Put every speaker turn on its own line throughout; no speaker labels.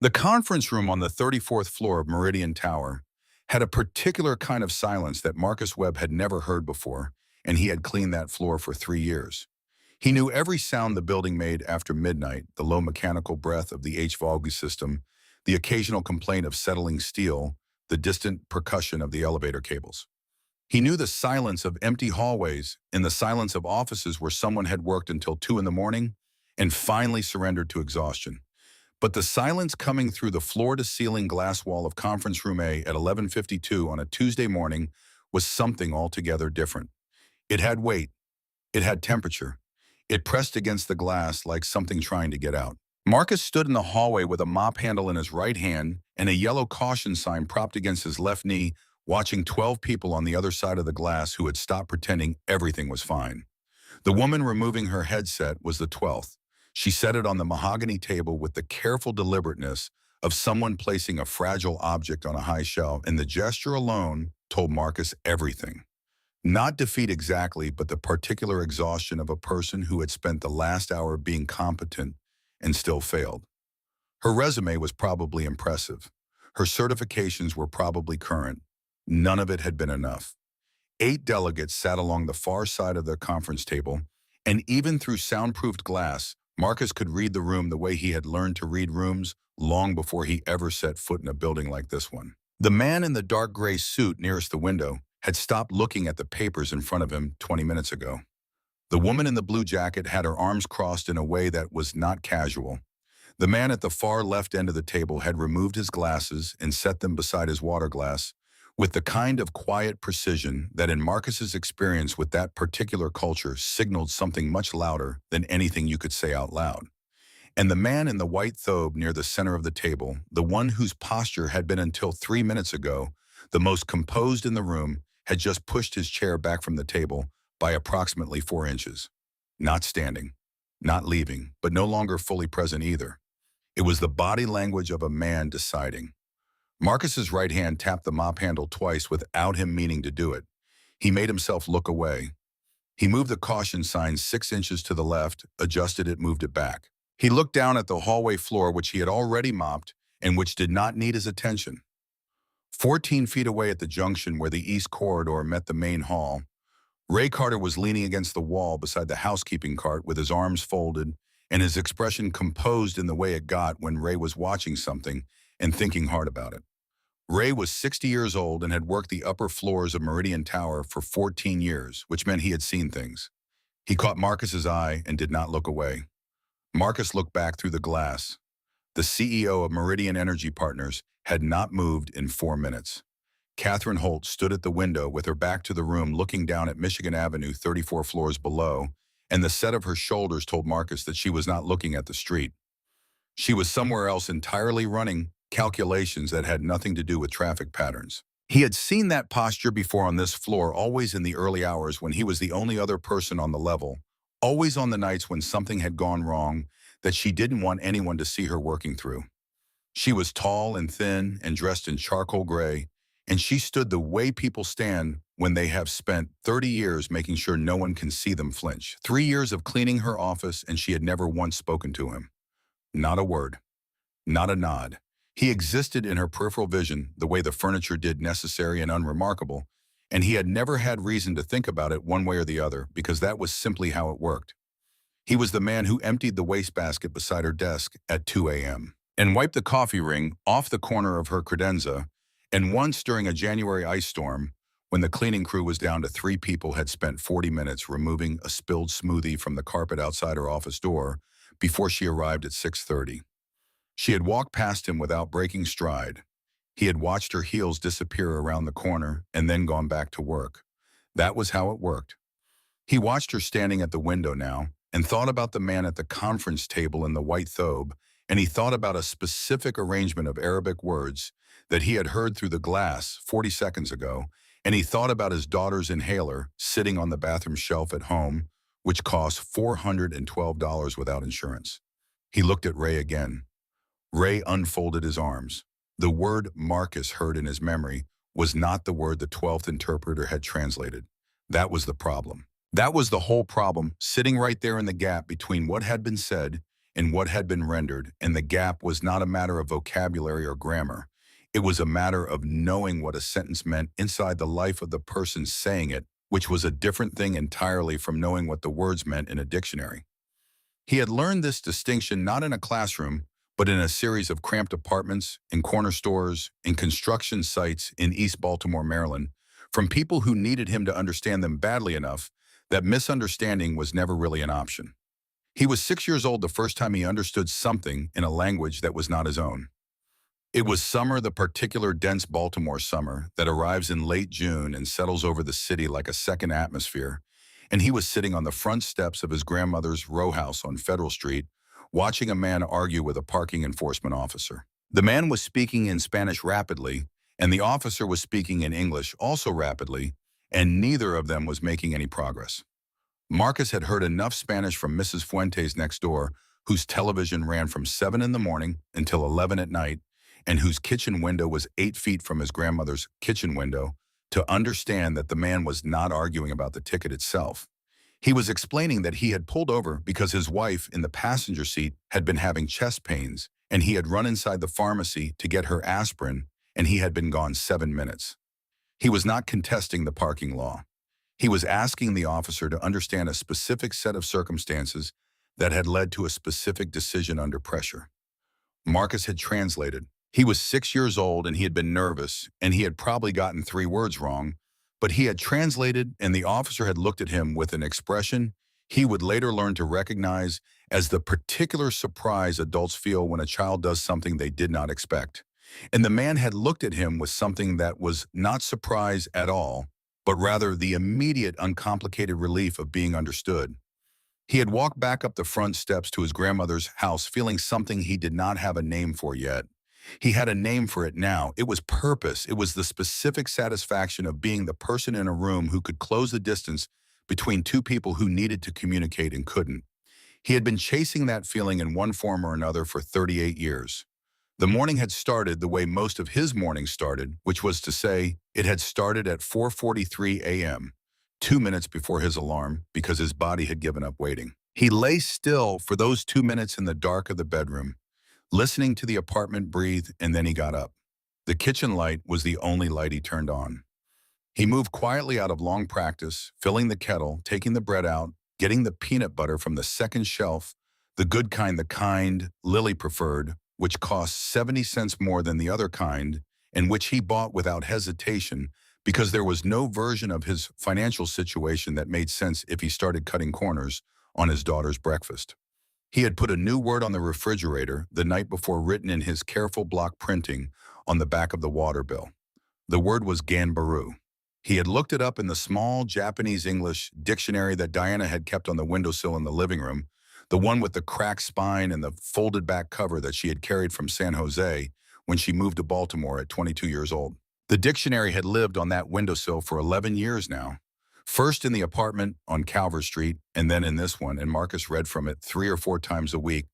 The conference room on the 34th floor of Meridian Tower had a particular kind of silence that Marcus Webb had never heard before, and he had cleaned that floor for 3 years. He knew every sound the building made after midnight, the low mechanical breath of the HVAC system, the occasional complaint of settling steel, the distant percussion of the elevator cables. He knew the silence of empty hallways and the silence of offices where someone had worked until 2 in the morning and finally surrendered to exhaustion. But the silence coming through the floor-to-ceiling glass wall of Conference Room A at 11:52 on a Tuesday morning was something altogether different. It had weight. It had temperature. It pressed against the glass like something trying to get out. Marcus stood in the hallway with a mop handle in his right hand and a yellow caution sign propped against his left knee, watching 12 people on the other side of the glass who had stopped pretending everything was fine. The woman removing her headset was the 12th. She set it on the mahogany table with the careful deliberateness of someone placing a fragile object on a high shelf, and the gesture alone told Marcus everything. Not defeat exactly, but the particular exhaustion of a person who had spent the last hour being competent and still failed. Her resume was probably impressive. Her certifications were probably current. None of it had been enough. 8 delegates sat along the far side of the conference table, and even through soundproofed glass, Marcus could read the room the way he had learned to read rooms long before he ever set foot in a building like this one. The man in the dark gray suit nearest the window had stopped looking at the papers in front of him 20 minutes ago. The woman in the blue jacket had her arms crossed in a way that was not casual. The man at the far left end of the table had removed his glasses and set them beside his water glass with the kind of quiet precision that in Marcus's experience with that particular culture signaled something much louder than anything you could say out loud. And the man in the white thobe near the center of the table, the one whose posture had been until 3 minutes ago the most composed in the room, had just pushed his chair back from the table by approximately 4 inches. Not standing, not leaving, but no longer fully present either. It was the body language of a man deciding. Marcus's right hand tapped the mop handle twice without him meaning to do it. He made himself look away. He moved the caution sign 6 inches to the left, adjusted it, moved it back. He looked down at the hallway floor, which he had already mopped and which did not need his attention. 14 feet away at the junction where the east corridor met the main hall, Ray Carter was leaning against the wall beside the housekeeping cart with his arms folded and his expression composed in the way it got when Ray was watching something and thinking hard about it. Ray was 60 years old and had worked the upper floors of Meridian Tower for 14 years, which meant he had seen things. He caught Marcus's eye and did not look away. Marcus looked back through the glass. The CEO of Meridian Energy Partners had not moved in 4 minutes. Catherine Holt stood at the window with her back to the room looking down at Michigan Avenue 34 floors below, and the set of her shoulders told Marcus that she was not looking at the street. She was somewhere else entirely running calculations that had nothing to do with traffic patterns. He had seen that posture before on this floor, always in the early hours when he was the only other person on the level, always on the nights when something had gone wrong that she didn't want anyone to see her working through. She was tall and thin and dressed in charcoal gray, and she stood the way people stand when they have spent 30 years making sure no one can see them flinch. 3 years of cleaning her office, and she had never once spoken to him. Not a word. Not a nod. He existed in her peripheral vision the way the furniture did, necessary and unremarkable, and he had never had reason to think about it one way or the other because that was simply how it worked. He was the man who emptied the wastebasket beside her desk at 2 a.m. and wiped the coffee ring off the corner of her credenza, and once during a January ice storm, when the cleaning crew was down to 3 people, had spent 40 minutes removing a spilled smoothie from the carpet outside her office door before she arrived at 6:30. She had walked past him without breaking stride. He had watched her heels disappear around the corner and then gone back to work. That was how it worked. He watched her standing at the window now and thought about the man at the conference table in the white thobe, and he thought about a specific arrangement of Arabic words that he had heard through the glass 40 seconds ago, and he thought about his daughter's inhaler sitting on the bathroom shelf at home, which cost $412 without insurance. He looked at Ray again. Ray unfolded his arms. The word Marcus heard in his memory was not the word the 12th interpreter had translated. That was the problem. That was the whole problem, sitting right there in the gap between what had been said in what had been rendered, and the gap was not a matter of vocabulary or grammar. It was a matter of knowing what a sentence meant inside the life of the person saying it, which was a different thing entirely from knowing what the words meant in a dictionary. He had learned this distinction not in a classroom, but in a series of cramped apartments, in corner stores, in construction sites in East Baltimore, Maryland, from people who needed him to understand them badly enough that misunderstanding was never really an option. He was 6 years old the first time he understood something in a language that was not his own. It was summer, the particular dense Baltimore summer that arrives in late June and settles over the city like a second atmosphere, and he was sitting on the front steps of his grandmother's row house on Federal Street, watching a man argue with a parking enforcement officer. The man was speaking in Spanish rapidly, and the officer was speaking in English also rapidly, and neither of them was making any progress. Marcus had heard enough Spanish from Mrs. Fuentes next door, whose television ran from 7 in the morning until 11 at night, and whose kitchen window was 8 feet from his grandmother's kitchen window, to understand that the man was not arguing about the ticket itself. He was explaining that he had pulled over because his wife in the passenger seat had been having chest pains, and he had run inside the pharmacy to get her aspirin, and he had been gone 7 minutes. He was not contesting the parking law. He was asking the officer to understand a specific set of circumstances that had led to a specific decision under pressure. Marcus had translated. He was 6 years old and he had been nervous, and he had probably gotten 3 words wrong, but he had translated, and the officer had looked at him with an expression he would later learn to recognize as the particular surprise adults feel when a child does something they did not expect. And the man had looked at him with something that was not surprise at all, but rather the immediate, uncomplicated relief of being understood. He had walked back up the front steps to his grandmother's house feeling something he did not have a name for yet. He had a name for it now. It was purpose. It was the specific satisfaction of being the person in a room who could close the distance between two people who needed to communicate and couldn't. He had been chasing that feeling in one form or another for 38 years. The morning had started the way most of his mornings started, which was to say, it had started at 4:43 a.m., 2 minutes before his alarm, because his body had given up waiting. He lay still for those 2 minutes in the dark of the bedroom, listening to the apartment breathe, and then he got up. The kitchen light was the only light he turned on. He moved quietly out of long practice, filling the kettle, taking the bread out, getting the peanut butter from the second shelf, the good kind, the kind Lily preferred, which cost 70 cents more than the other kind, and which he bought without hesitation because there was no version of his financial situation that made sense if he started cutting corners on his daughter's breakfast. He had put a new word on the refrigerator the night before, written in his careful block printing on the back of the water bill. The word was ganbaru. He had looked it up in the small Japanese-English dictionary that Diana had kept on the windowsill in the living room, the one with the cracked spine and the folded back cover that she had carried from San Jose when she moved to Baltimore at 22 years old. The dictionary had lived on that windowsill for 11 years now, first in the apartment on Calvert Street and then in this one, and Marcus read from it 3 or 4 times a week,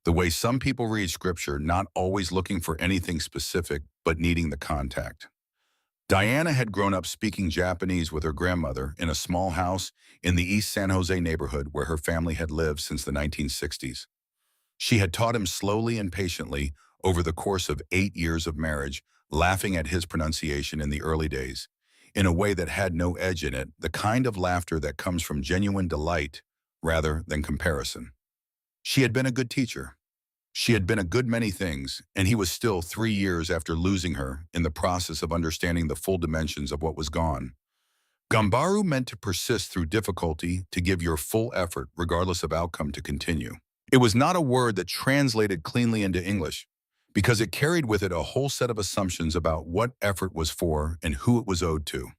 the way some people read scripture, not always looking for anything specific, but needing the contact. Diana had grown up speaking Japanese with her grandmother in a small house in the East San Jose neighborhood where her family had lived since the 1960s. She had taught him slowly and patiently over the course of 8 years of marriage, laughing at his pronunciation in the early days, in a way that had no edge in it, the kind of laughter that comes from genuine delight rather than comparison. She had been a good teacher. She had been a good many things, and he was still 3 years after losing her in the process of understanding the full dimensions of what was gone. Gambaru meant to persist through difficulty, to give your full effort regardless of outcome to continue. It was not a word that translated cleanly into English, because it carried with it a whole set of assumptions about what effort was for and who it was owed to.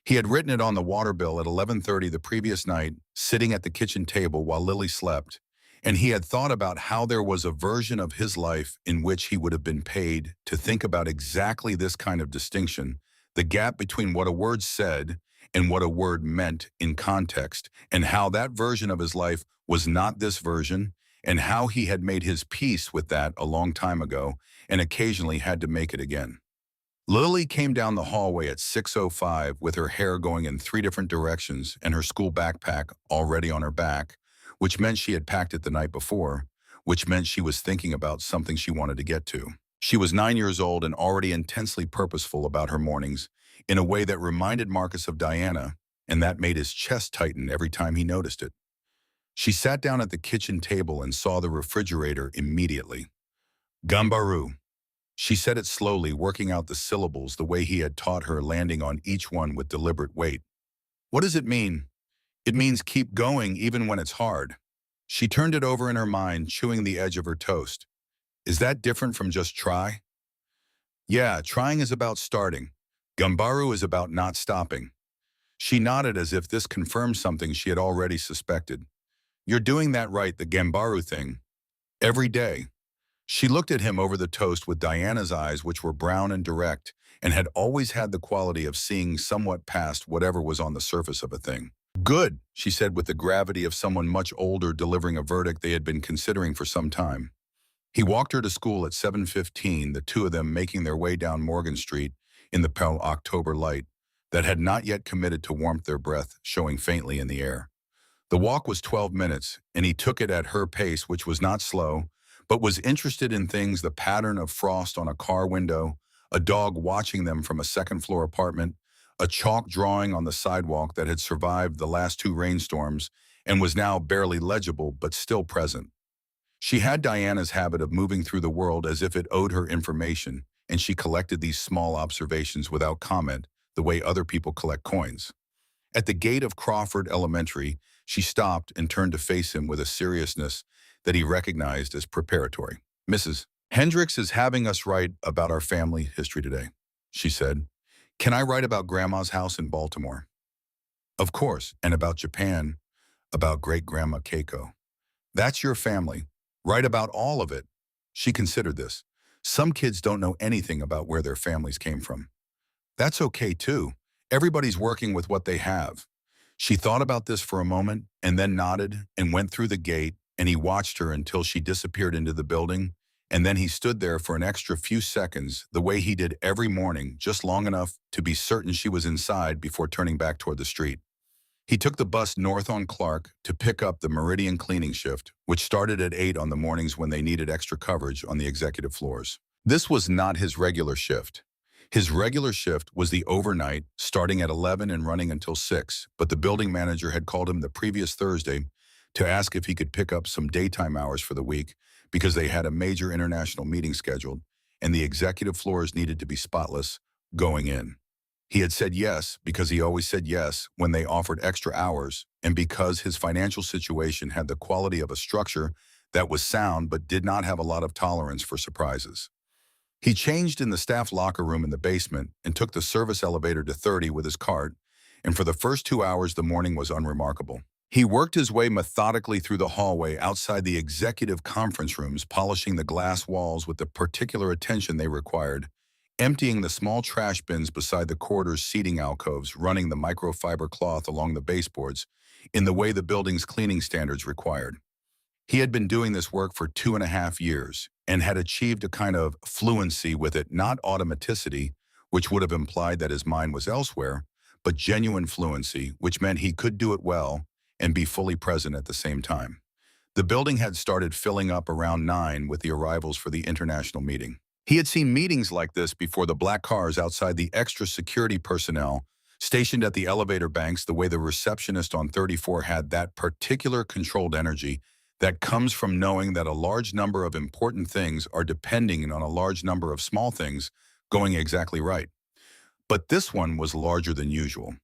He had written it on the water bill at 11:30 the previous night, sitting at the kitchen table while Lily slept, and he had thought about how there was a version of his life in which he would have been paid to think about exactly this kind of distinction, the gap between what a word said and what a word meant in context, and how that version of his life was not this version, and how he had made his peace with that a long time ago and occasionally had to make it again. Lily came down the hallway at 6:05 with her hair going in 3 different directions and her school backpack already on her back, which meant she had packed it the night before, which meant she was thinking about something she wanted to get to. She was 9 years old and already intensely purposeful about her mornings in a way that reminded Marcus of Diana, and that made his chest tighten every time he noticed it. She sat down at the kitchen table and saw the refrigerator immediately. Gambaru. She said it slowly, working out the syllables the way he had taught her, landing on each one with deliberate weight. What does it mean? It means keep going even when it's hard. She turned it over in her mind, chewing the edge of her toast. Is that different from just try? Yeah, trying is about starting. Gambaru is about not stopping. She nodded as if this confirmed something she had already suspected. You're doing that right, the Gambaru thing. Every day. She looked at him over the toast with Diana's eyes, which were brown and direct, and had always had the quality of seeing somewhat past whatever was on the surface of a thing. Good, she said with the gravity of someone much older delivering a verdict they had been considering for some time. He walked her to school at 7:15, the two of them making their way down Morgan Street in the pale October light that had not yet committed to warmth, their breath showing faintly in the air. The walk was 12 minutes, and he took it at her pace, which was not slow, but was interested in things: the pattern of frost on a car window, a dog watching them from a second-floor apartment, a chalk drawing on the sidewalk that had survived the last two rainstorms and was now barely legible but still present. She had Diana's habit of moving through the world as if it owed her information, and she collected these small observations without comment, the way other people collect coins. At the gate of Crawford Elementary, she stopped and turned to face him with a seriousness that he recognized as preparatory. Mrs. Hendricks is having us write about our family history today, she said. Can I write about Grandma's house in Baltimore? Of course, and about Japan, about great-grandma Keiko. That's your family. Write about all of it. She considered this. Some kids don't know anything about where their families came from. That's okay, too. Everybody's working with what they have. She thought about this for a moment and then nodded and went through the gate, and he watched her until she disappeared into the building, and then he stood there for an extra few seconds, the way he did every morning, just long enough to be certain she was inside before turning back toward the street. He took the bus north on Clark to pick up the Meridian cleaning shift, which started at 8 on the mornings when they needed extra coverage on the executive floors. This was not his regular shift. His regular shift was the overnight, starting at 11 and running until 6, but the building manager had called him the previous Thursday to ask if he could pick up some daytime hours for the week because they had a major international meeting scheduled and the executive floors needed to be spotless going in. He had said yes because he always said yes when they offered extra hours, and because his financial situation had the quality of a structure that was sound but did not have a lot of tolerance for surprises. He changed in the staff locker room in the basement and took the service elevator to 30 with his cart, and for the first 2 hours the morning was unremarkable. He worked his way methodically through the hallway outside the executive conference rooms, polishing the glass walls with the particular attention they required, emptying the small trash bins beside the corridor's seating alcoves, running the microfiber cloth along the baseboards in the way the building's cleaning standards required. He had been doing this work for 2.5 years and had achieved a kind of fluency with it, not automaticity, which would have implied that his mind was elsewhere, but genuine fluency, which meant he could do it well and be fully present at the same time. The building had started filling up around 9 with the arrivals for the international meeting. He had seen meetings like this before: the black cars outside, the extra security personnel stationed at the elevator banks, the way the receptionist on 34 had that particular controlled energy that comes from knowing that a large number of important things are depending on a large number of small things going exactly right. But this one was larger than usual.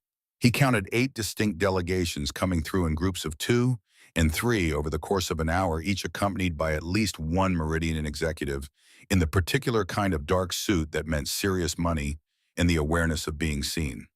He counted 8 distinct delegations coming through in groups of 2 and 3 over the course of an hour, each accompanied by at least one Meridian executive in the particular kind of dark suit that meant serious money and the awareness of being seen.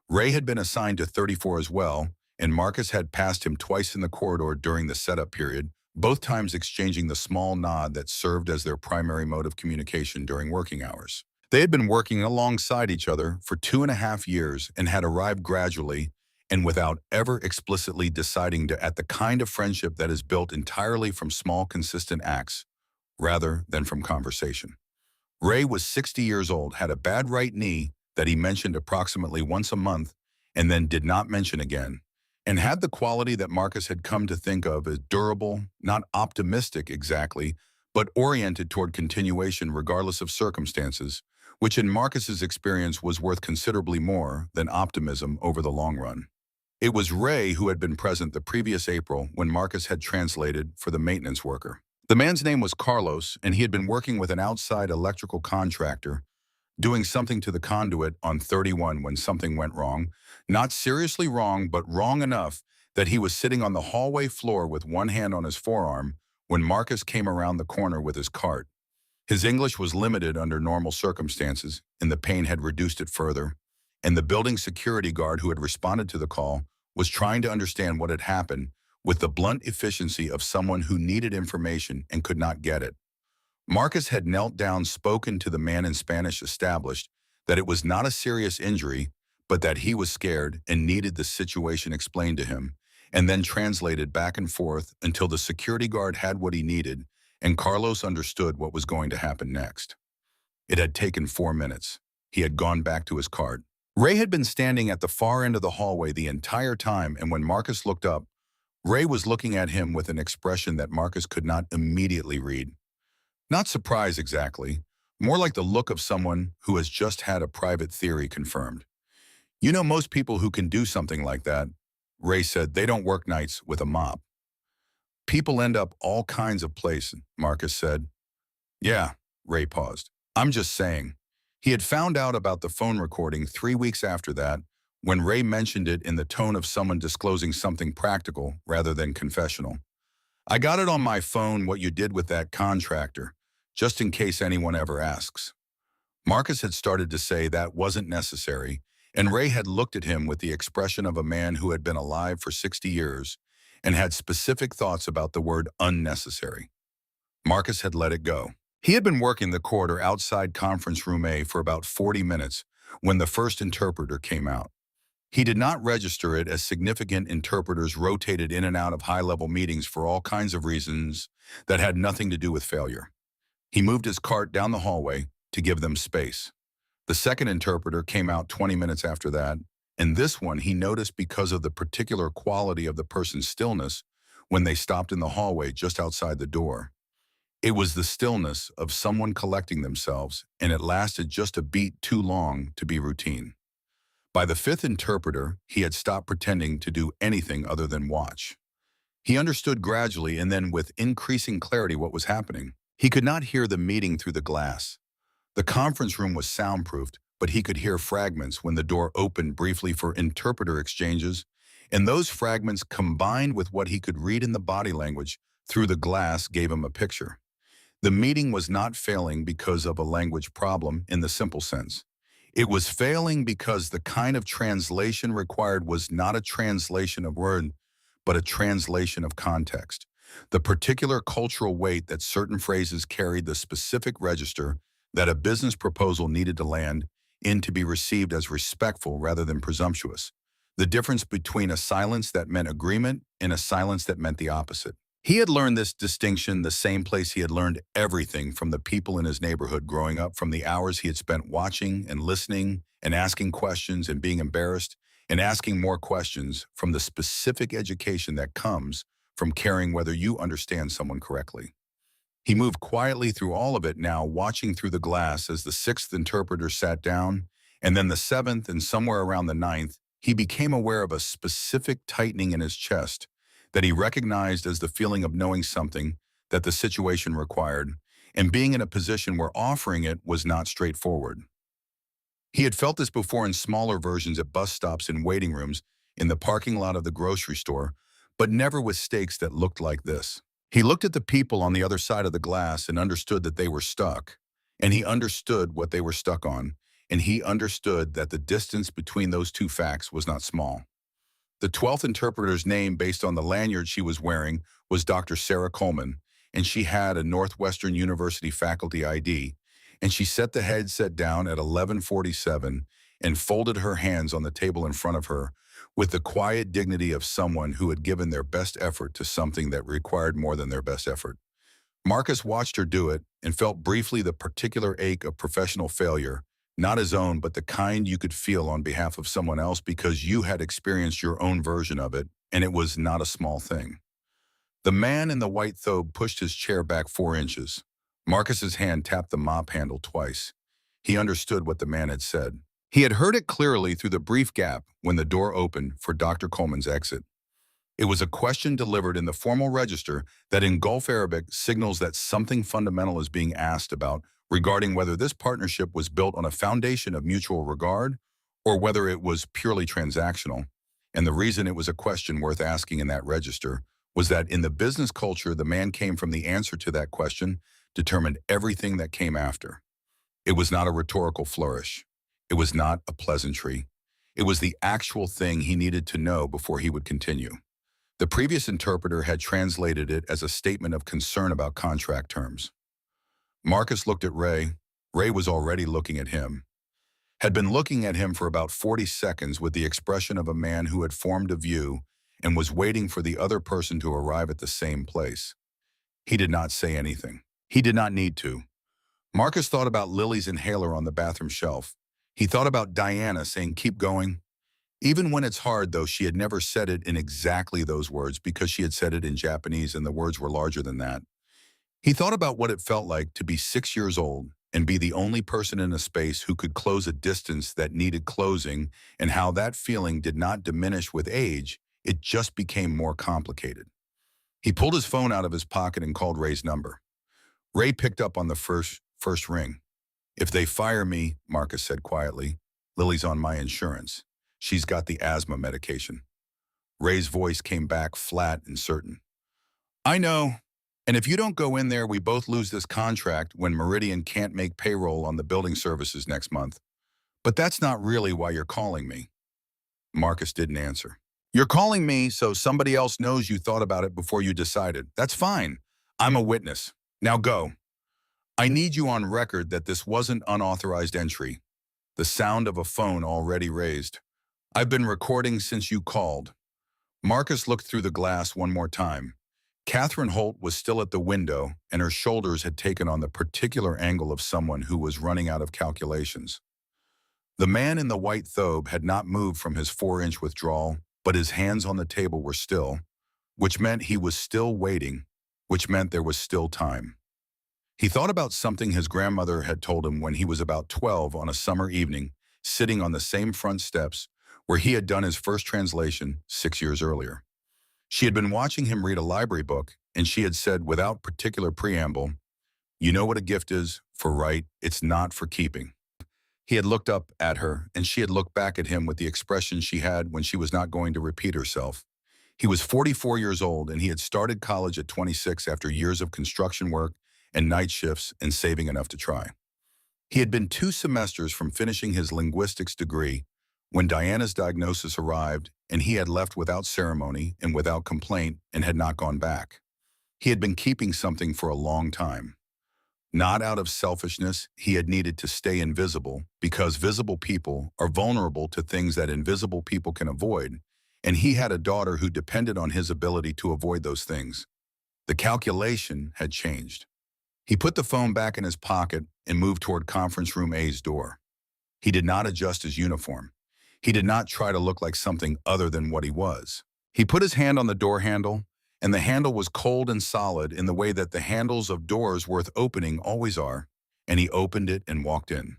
Ray had been assigned to 34 as well, and Marcus had passed him twice in the corridor during the setup period, both times exchanging the small nod that served as their primary mode of communication during working hours. They had been working alongside each other for 2.5 years and had arrived gradually and without ever explicitly deciding to at the kind of friendship that is built entirely from small, consistent acts rather than from conversation. Ray was 60 years old, had a bad right knee that he mentioned approximately once a month and then did not mention again, and had the quality that Marcus had come to think of as durable, not optimistic exactly, but oriented toward continuation regardless of circumstances, which in Marcus's experience was worth considerably more than optimism over the long run. It was Ray who had been present the previous April when Marcus had translated for the maintenance worker. The man's name was Carlos, and he had been working with an outside electrical contractor, doing something to the conduit on 31 when something went wrong. Not seriously wrong, but wrong enough that he was sitting on the hallway floor with one hand on his forearm when Marcus came around the corner with his cart. His English was limited under normal circumstances, and the pain had reduced it further, and the building security guard who had responded to the call was trying to understand what had happened with the blunt efficiency of someone who needed information and could not get it. Marcus had knelt down, spoken to the man in Spanish, established that it was not a serious injury, but that he was scared and needed the situation explained to him, and then translated back and forth until the security guard had what he needed and Carlos understood what was going to happen next. It had taken 4 minutes. He had gone back to his cart. Ray had been standing at the far end of the hallway the entire time, and when Marcus looked up, Ray was looking at him with an expression that Marcus could not immediately read. Not surprise exactly, more like the look of someone who has just had a private theory confirmed. You know, most people who can do something like that, Ray said, they don't work nights with a mop. People end up all kinds of places, Marcus said. Yeah, Ray paused. I'm just saying. He had found out about the phone recording 3 weeks after that, when Ray mentioned it in the tone of someone disclosing something practical rather than confessional. I got it on my phone what you did with that contractor, just in case anyone ever asks. Marcus had started to say that wasn't necessary, and Ray had looked at him with the expression of a man who had been alive for 60 years and had specific thoughts about the word unnecessary. Marcus had let it go. He had been working the corridor outside conference room A for about 40 minutes when the first interpreter came out. He did not register it as significant. Interpreters rotated in and out of high-level meetings for all kinds of reasons that had nothing to do with failure. He moved his cart down the hallway to give them space. The second interpreter came out 20 minutes after that, and this one he noticed because of the particular quality of the person's stillness when they stopped in the hallway just outside the door. It was the stillness of someone collecting themselves, and it lasted just a beat too long to be routine. By the fifth interpreter, he had stopped pretending to do anything other than watch. He understood gradually and then with increasing clarity what was happening. He could not hear the meeting through the glass. The conference room was soundproofed, but he could hear fragments when the door opened briefly for interpreter exchanges, and those fragments combined with what he could read in the body language through the glass gave him a picture. The meeting was not failing because of a language problem in the simple sense. It was failing because the kind of translation required was not a translation of word, but a translation of context. The particular cultural weight that certain phrases carried, the specific register that a business proposal needed to land in to be received as respectful rather than presumptuous. The difference between a silence that meant agreement and a silence that meant the opposite. He had learned this distinction the same place he had learned everything from the people in his neighborhood growing up, from the hours he had spent watching and listening and asking questions and being embarrassed and asking more questions, from the specific education that comes from caring whether you understand someone correctly. He moved quietly through all of it now, watching through the glass as the sixth interpreter sat down, and then the seventh, and somewhere around the ninth, he became aware of a specific tightening in his chest that he recognized as the feeling of knowing something that the situation required, and being in a position where offering it was not straightforward. He had felt this before in smaller versions at bus stops, in waiting rooms, in the parking lot of the grocery store, but never with stakes that looked like this. He looked at the people on the other side of the glass and understood that they were stuck, and he understood what they were stuck on, and he understood that the distance between those two facts was not small. The 12th interpreter's name, based on the lanyard she was wearing, was Dr. Sarah Coleman, and she had a Northwestern University faculty ID, and she set the headset down at 11:47 and folded her hands on the table in front of her with the quiet dignity of someone who had given their best effort to something that required more than their best effort. Marcus watched her do it and felt briefly the particular ache of professional failure, not his own, but the kind you could feel on behalf of someone else because you had experienced your own version of it and it was not a small thing. The man in the white thobe pushed his chair back 4 inches. Marcus's hand tapped the mop handle twice. He understood what the man had said. He had heard it clearly through the brief gap when the door opened for Dr. Coleman's exit. It was a question delivered in the formal register that in Gulf Arabic signals that something fundamental is being asked about regarding whether this partnership was built on a foundation of mutual regard or whether it was purely transactional. And the reason it was a question worth asking in that register was that in the business culture the man came from, the answer to that question determined everything that came after. It was not a rhetorical flourish. It was not a pleasantry. It was the actual thing he needed to know before he would continue. The previous interpreter had translated it as a statement of concern about contract terms. Marcus looked at Ray. Ray was already looking at him. Had been looking at him for about 40 seconds with the expression of a man who had formed a view and was waiting for the other person to arrive at the same place. He did not say anything. He did not need to. Marcus thought about Lily's inhaler on the bathroom shelf. He thought about Diana saying, "Keep going." Even when it's hard, though, she had never said it in exactly those words because she had said it in Japanese and the words were larger than that. He thought about what it felt like to be 6 years old and be the only person in a space who could close a distance that needed closing, and how that feeling did not diminish with age, it just became more complicated. He pulled his phone out of his pocket and called Ray's number. Ray picked up on the first ring. "If they fire me," Marcus said quietly, "Lily's on my insurance. She's got the asthma medication." Ray's voice came back flat and certain. "I know. And if you don't go in there, we both lose this contract when Meridian can't make payroll on the building services next month. But that's not really why you're calling me." Marcus didn't answer. "You're calling me so somebody else knows you thought about it before you decided. That's fine. I'm a witness. Now go. I need you on record that this wasn't unauthorized entry." The sound of a phone already raised. "I've been recording since you called." Marcus looked through the glass one more time. Catherine Holt was still at the window, and her shoulders had taken on the particular angle of someone who was running out of calculations. The man in the white thobe had not moved from his 4-inch withdrawal, but his hands on the table were still, which meant he was still waiting, which meant there was still time. He thought about something his grandmother had told him when he was about 12 on a summer evening, sitting on the same front steps where he had done his first translation 6 years earlier. She had been watching him read a library book, and she had said without particular preamble, "You know what a gift is? For right, it's not for keeping." He had looked up at her, and she had looked back at him with the expression she had when she was not going to repeat herself. He was 44 years old, and he had started college at 26 after years of construction work and night shifts and saving enough to try. He had been 2 semesters from finishing his linguistics degree when Diana's diagnosis arrived, and he had left without ceremony and without complaint and had not gone back. He had been keeping something for a long time. Not out of selfishness, he had needed to stay invisible because visible people are vulnerable to things that invisible people can avoid, and he had a daughter who depended on his ability to avoid those things. The calculation had changed. He put the phone back in his pocket and moved toward conference room A's door. He did not adjust his uniform. He did not try to look like something other than what he was. He put his hand on the door handle, and the handle was cold and solid in the way that the handles of doors worth opening always are, and he opened it and walked in.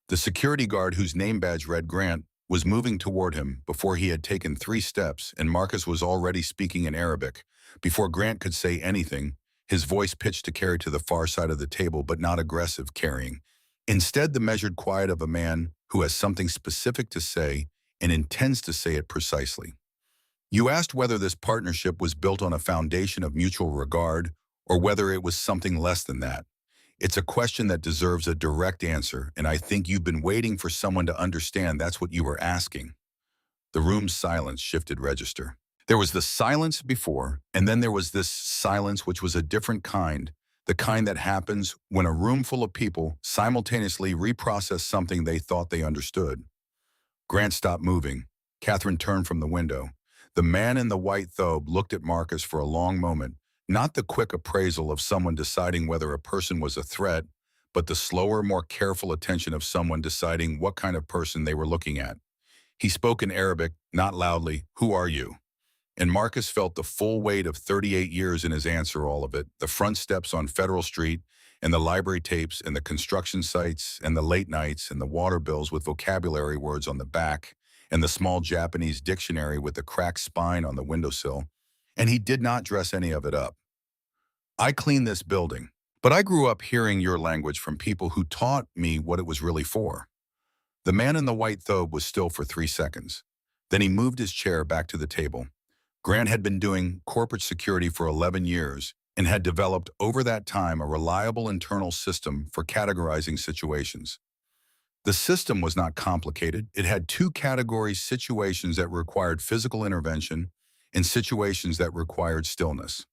The security guard whose name badge read Grant was moving toward him before he had taken 3 steps, and Marcus was already speaking in Arabic. Before Grant could say anything, his voice pitched to carry to the far side of the table, but not aggressive carrying. Instead, the measured quiet of a man who has something specific to say and intends to say it precisely. "You asked whether this partnership was built on a foundation of mutual regard or whether it was something less than that. It's a question that deserves a direct answer, and I think you've been waiting for someone to understand that's what you were asking." The room's silence shifted register. There was the silence before, and then there was this silence which was a different kind, the kind that happens when a room full of people simultaneously reprocess something they thought they understood. Grant stopped moving. Catherine turned from the window. The man in the white thobe looked at Marcus for a long moment, not the quick appraisal of someone deciding whether a person was a threat, but the slower, more careful attention of someone deciding what kind of person they were looking at. He spoke in Arabic, not loudly, "Who are you?" And Marcus felt the full weight of 38 years in his answer, all of it, the front steps on Federal Street, and the library tapes, and the construction sites, and the late nights, and the water bills with vocabulary words on the back, and the small Japanese dictionary with the cracked spine on the windowsill. And he did not dress any of it up. I cleaned this building, but I grew up hearing your language from people who taught me what it was really for. The man in the white thobe was still for 3 seconds. Then he moved his chair back to the table. Grant had been doing corporate security for 11 years and had developed over that time a reliable internal system for categorizing situations. The system was not complicated. It had two categories: situations that required physical intervention and situations that required stillness.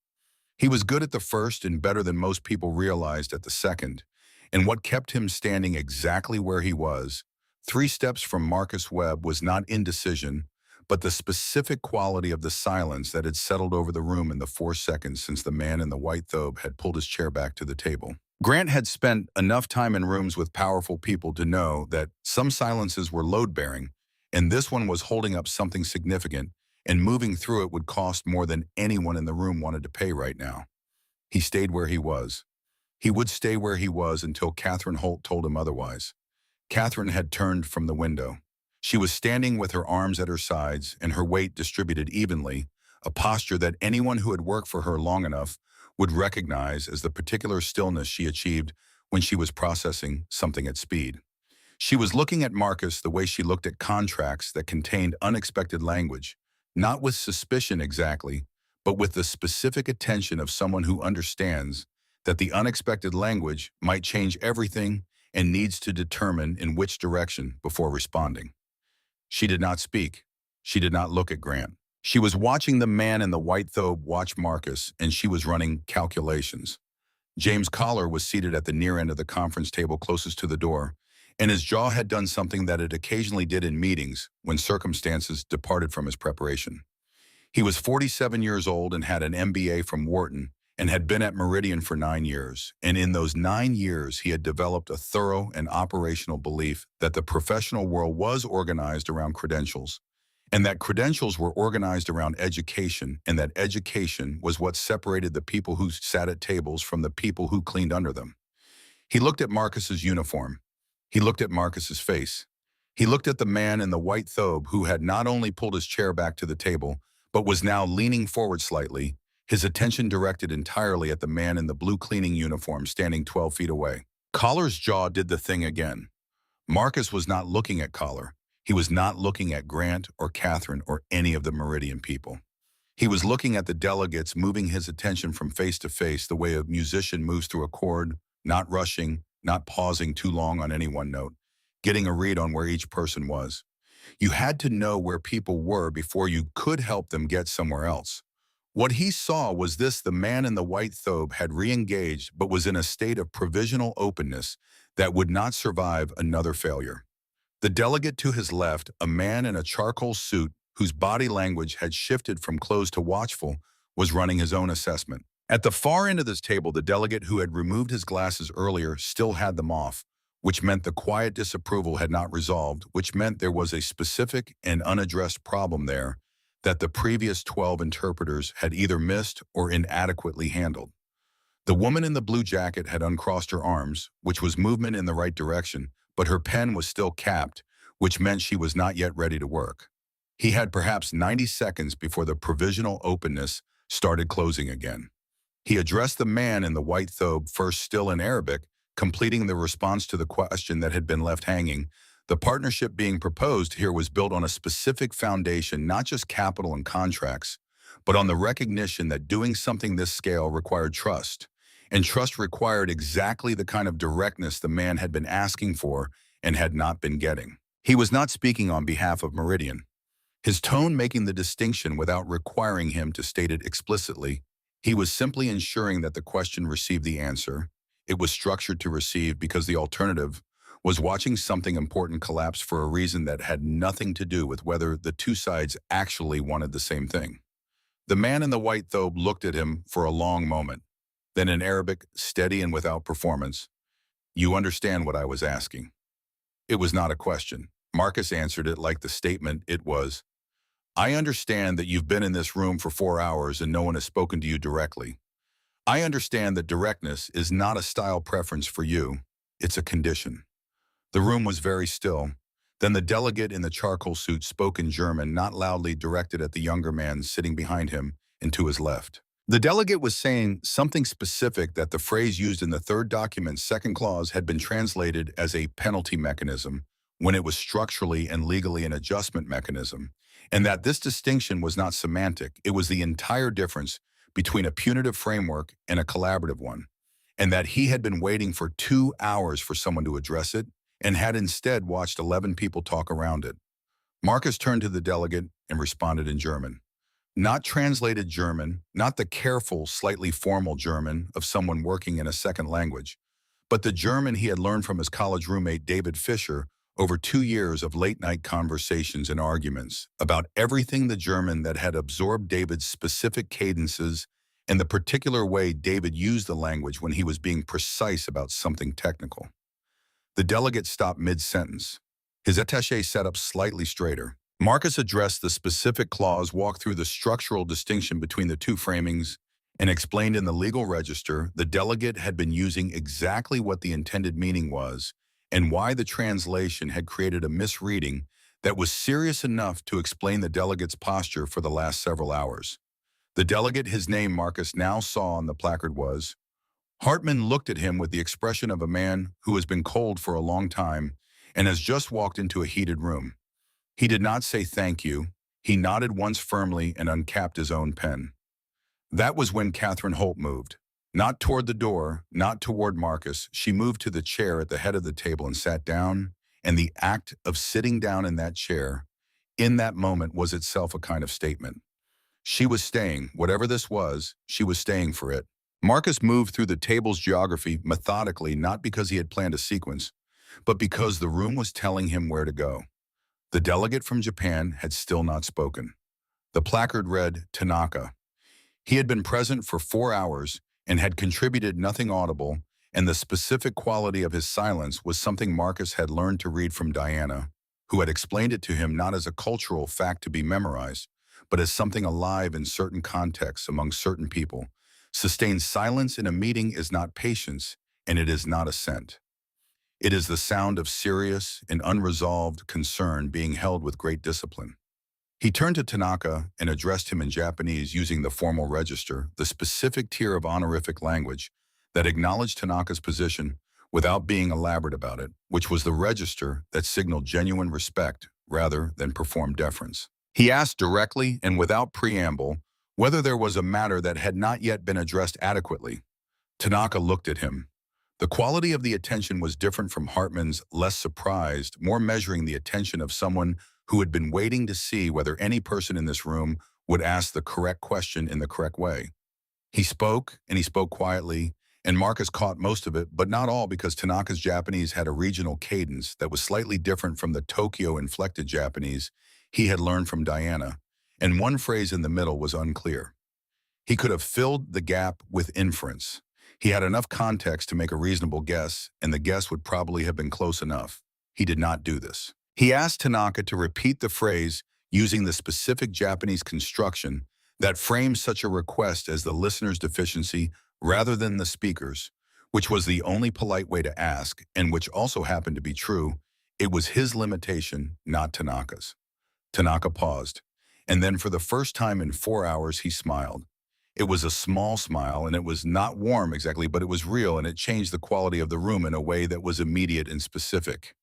He was good at the first and better than most people realized at the second, and what kept him standing exactly where he was, 3 steps from Marcus Webb, was not indecision, but the specific quality of the silence that had settled over the room in the 4 seconds since the man in the white thobe had pulled his chair back to the table. Grant had spent enough time in rooms with powerful people to know that some silences were load-bearing, and this one was holding up something significant, and moving through it would cost more than anyone in the room wanted to pay right now. He stayed where he was. He would stay where he was until Catherine Holt told him otherwise. Catherine had turned from the window. She was standing with her arms at her sides and her weight distributed evenly, a posture that anyone who had worked for her long enough would recognize as the particular stillness she achieved when she was processing something at speed. She was looking at Marcus the way she looked at contracts that contained unexpected language, not with suspicion exactly, but with the specific attention of someone who understands that the unexpected language might change everything and needs to determine in which direction before responding. She did not speak. She did not look at Grant. She was watching the man in the white thobe watch Marcus, and she was running calculations. James Collar was seated at the near end of the conference table closest to the door, and his jaw had done something that it occasionally did in meetings when circumstances departed from his preparation. He was 47 years old and had an MBA from Wharton and had been at Meridian for 9 years. And in those 9 years, he had developed a thorough and operational belief that the professional world was organized around credentials, and that credentials were organized around education, and that education was what separated the people who sat at tables from the people who cleaned under them. He looked at Marcus's uniform. He looked at Marcus's face. He looked at the man in the white thobe who had not only pulled his chair back to the table, but was now leaning forward slightly, his attention directed entirely at the man in the blue cleaning uniform standing 12 feet away. Collar's jaw did the thing again. Marcus was not looking at Collar. He was not looking at Grant or Catherine or any of the Meridian people. He was looking at the delegates, moving his attention from face to face the way a musician moves through a chord, not rushing, not pausing too long on any one note, getting a read on where each person was. You had to know where people were before you could help them get somewhere else. What he saw was this: the man in the white thobe had re-engaged but was in a state of provisional openness that would not survive another failure. The delegate to his left, a man in a charcoal suit whose body language had shifted from closed to watchful, was running his own assessment. At the far end of this table, the delegate who had removed his glasses earlier still had them off, which meant the quiet disapproval had not resolved, which meant there was a specific and unaddressed problem there that the previous 12 interpreters had either missed or inadequately handled. The woman in the blue jacket had uncrossed her arms, which was movement in the right direction, but her pen was still capped, which meant she was not yet ready to work. He had perhaps 90 seconds before the provisional openness started closing again. He addressed the man in the white thobe first, still in Arabic, completing the response to the question that had been left hanging. The partnership being proposed here was built on a specific foundation, not just capital and contracts, but on the recognition that doing something this scale required trust, and trust required exactly the kind of directness the man had been asking for and had not been getting. He was not speaking on behalf of Meridian, his tone making the distinction without requiring him to state it explicitly. He was simply ensuring that the question received the answer. It was structured to receive because the alternative was watching something important collapse for a reason that had nothing to do with whether the two sides actually wanted the same thing. The man in the white thobe looked at him for a long moment. Then in Arabic, steady and without performance, "You understand what I was asking?" It was not a question. Marcus answered it like the statement it was. I understand that you've been in this room for 4 hours and no one has spoken to you directly. I understand that directness is not a style preference for you. It's a condition. The room was very still. Then the delegate in the charcoal suit spoke in German, not loudly, directed at the younger man sitting behind him and to his left. The delegate was saying something specific that the phrase used in the third document's second clause had been translated as a penalty mechanism when it was structurally and legally an adjustment mechanism, and that this distinction was not semantic, it was the entire difference between a punitive framework and a collaborative one, and that he had been waiting for 2 hours for someone to address it and had instead watched 11 people talk around it. Marcus turned to the delegate and responded in German. Not translated German, not the careful, slightly formal German of someone working in a second language, but the German he had learned from his college roommate David Fisher over 2 years of late-night conversations and arguments about everything, the German that had absorbed David's specific cadences and the particular way David used the language when he was being precise about something technical. The delegate stopped mid-sentence. His attaché sat up slightly straighter. Marcus addressed the specific clause, walked through the structural distinction between the two framings, and explained in the legal register the delegate had been using exactly what the intended meaning was and why the translation had created a misreading that was serious enough to explain the delegate's posture for the last several hours. The delegate, his name Marcus now saw on the placard, was Hartman. Looked at him with the expression of a man who has been cold for a long time and has just walked into a heated room. He did not say thank you. He nodded once firmly and uncapped his own pen. That was when Catherine Holt moved. Not toward the door, not toward Marcus. She moved to the chair at the head of the table and sat down, and the act of sitting down in that chair, in that moment, was itself a kind of statement. She was staying, whatever this was, she was staying for it. Marcus moved through the table's geography methodically, not because he had planned a sequence, but because the room was telling him where to go. The delegate from Japan had still not spoken. The placard read, Tanaka. He had been present for 4 hours and had contributed nothing audible, and the specific quality of his silence was something Marcus had learned to read from Diana, who had explained it to him not as a cultural fact to be memorized, but as something alive in certain contexts among certain people. Sustained silence in a meeting is not patience, and it is not assent. It is the sound of serious and unresolved concern being held with great discipline. He turned to Tanaka and addressed him in Japanese using the formal register, the specific tier of honorific language that acknowledged Tanaka's position without being elaborate about it, which was the register that signaled genuine respect rather than performed deference. He asked directly and without preamble whether there was a matter that had not yet been addressed adequately. Tanaka looked at him. The quality of the attention was different from Hartman's, less surprised, more measuring the attention of someone who had been waiting to see whether any person in this room would ask the correct question in the correct way. He spoke, and he spoke quietly, and Marcus caught most of it, but not all, because Tanaka's Japanese had a regional cadence that was slightly different from the Tokyo-inflected Japanese he had learned from Diana, and one phrase in the middle was unclear. He could have filled the gap with inference. He had enough context to make a reasonable guess, and the guess would probably have been close enough. He did not do this. He asked Tanaka to repeat the phrase using the specific Japanese construction that frames such a request as the listener's deficiency rather than the speaker's, which was the only polite way to ask, and which also happened to be true. It was his limitation, not Tanaka's. Tanaka paused, and then for the first time in 4 hours he smiled. It was a small smile, and it was not warm exactly, but it was real, and it changed the quality of the room in a way that was immediate and specific.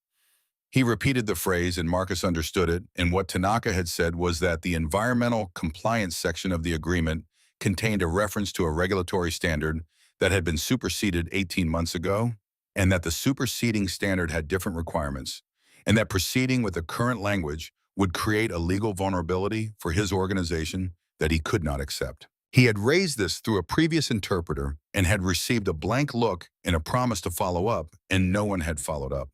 He repeated the phrase, and Marcus understood it, and what Tanaka had said was that the environmental compliance section of the agreement contained a reference to a regulatory standard that had been superseded 18 months ago, and that the superseding standard had different requirements, and that proceeding with the current language would create a legal vulnerability for his organization that he could not accept. He had raised this through a previous interpreter and had received a blank look and a promise to follow up, and no one had followed up.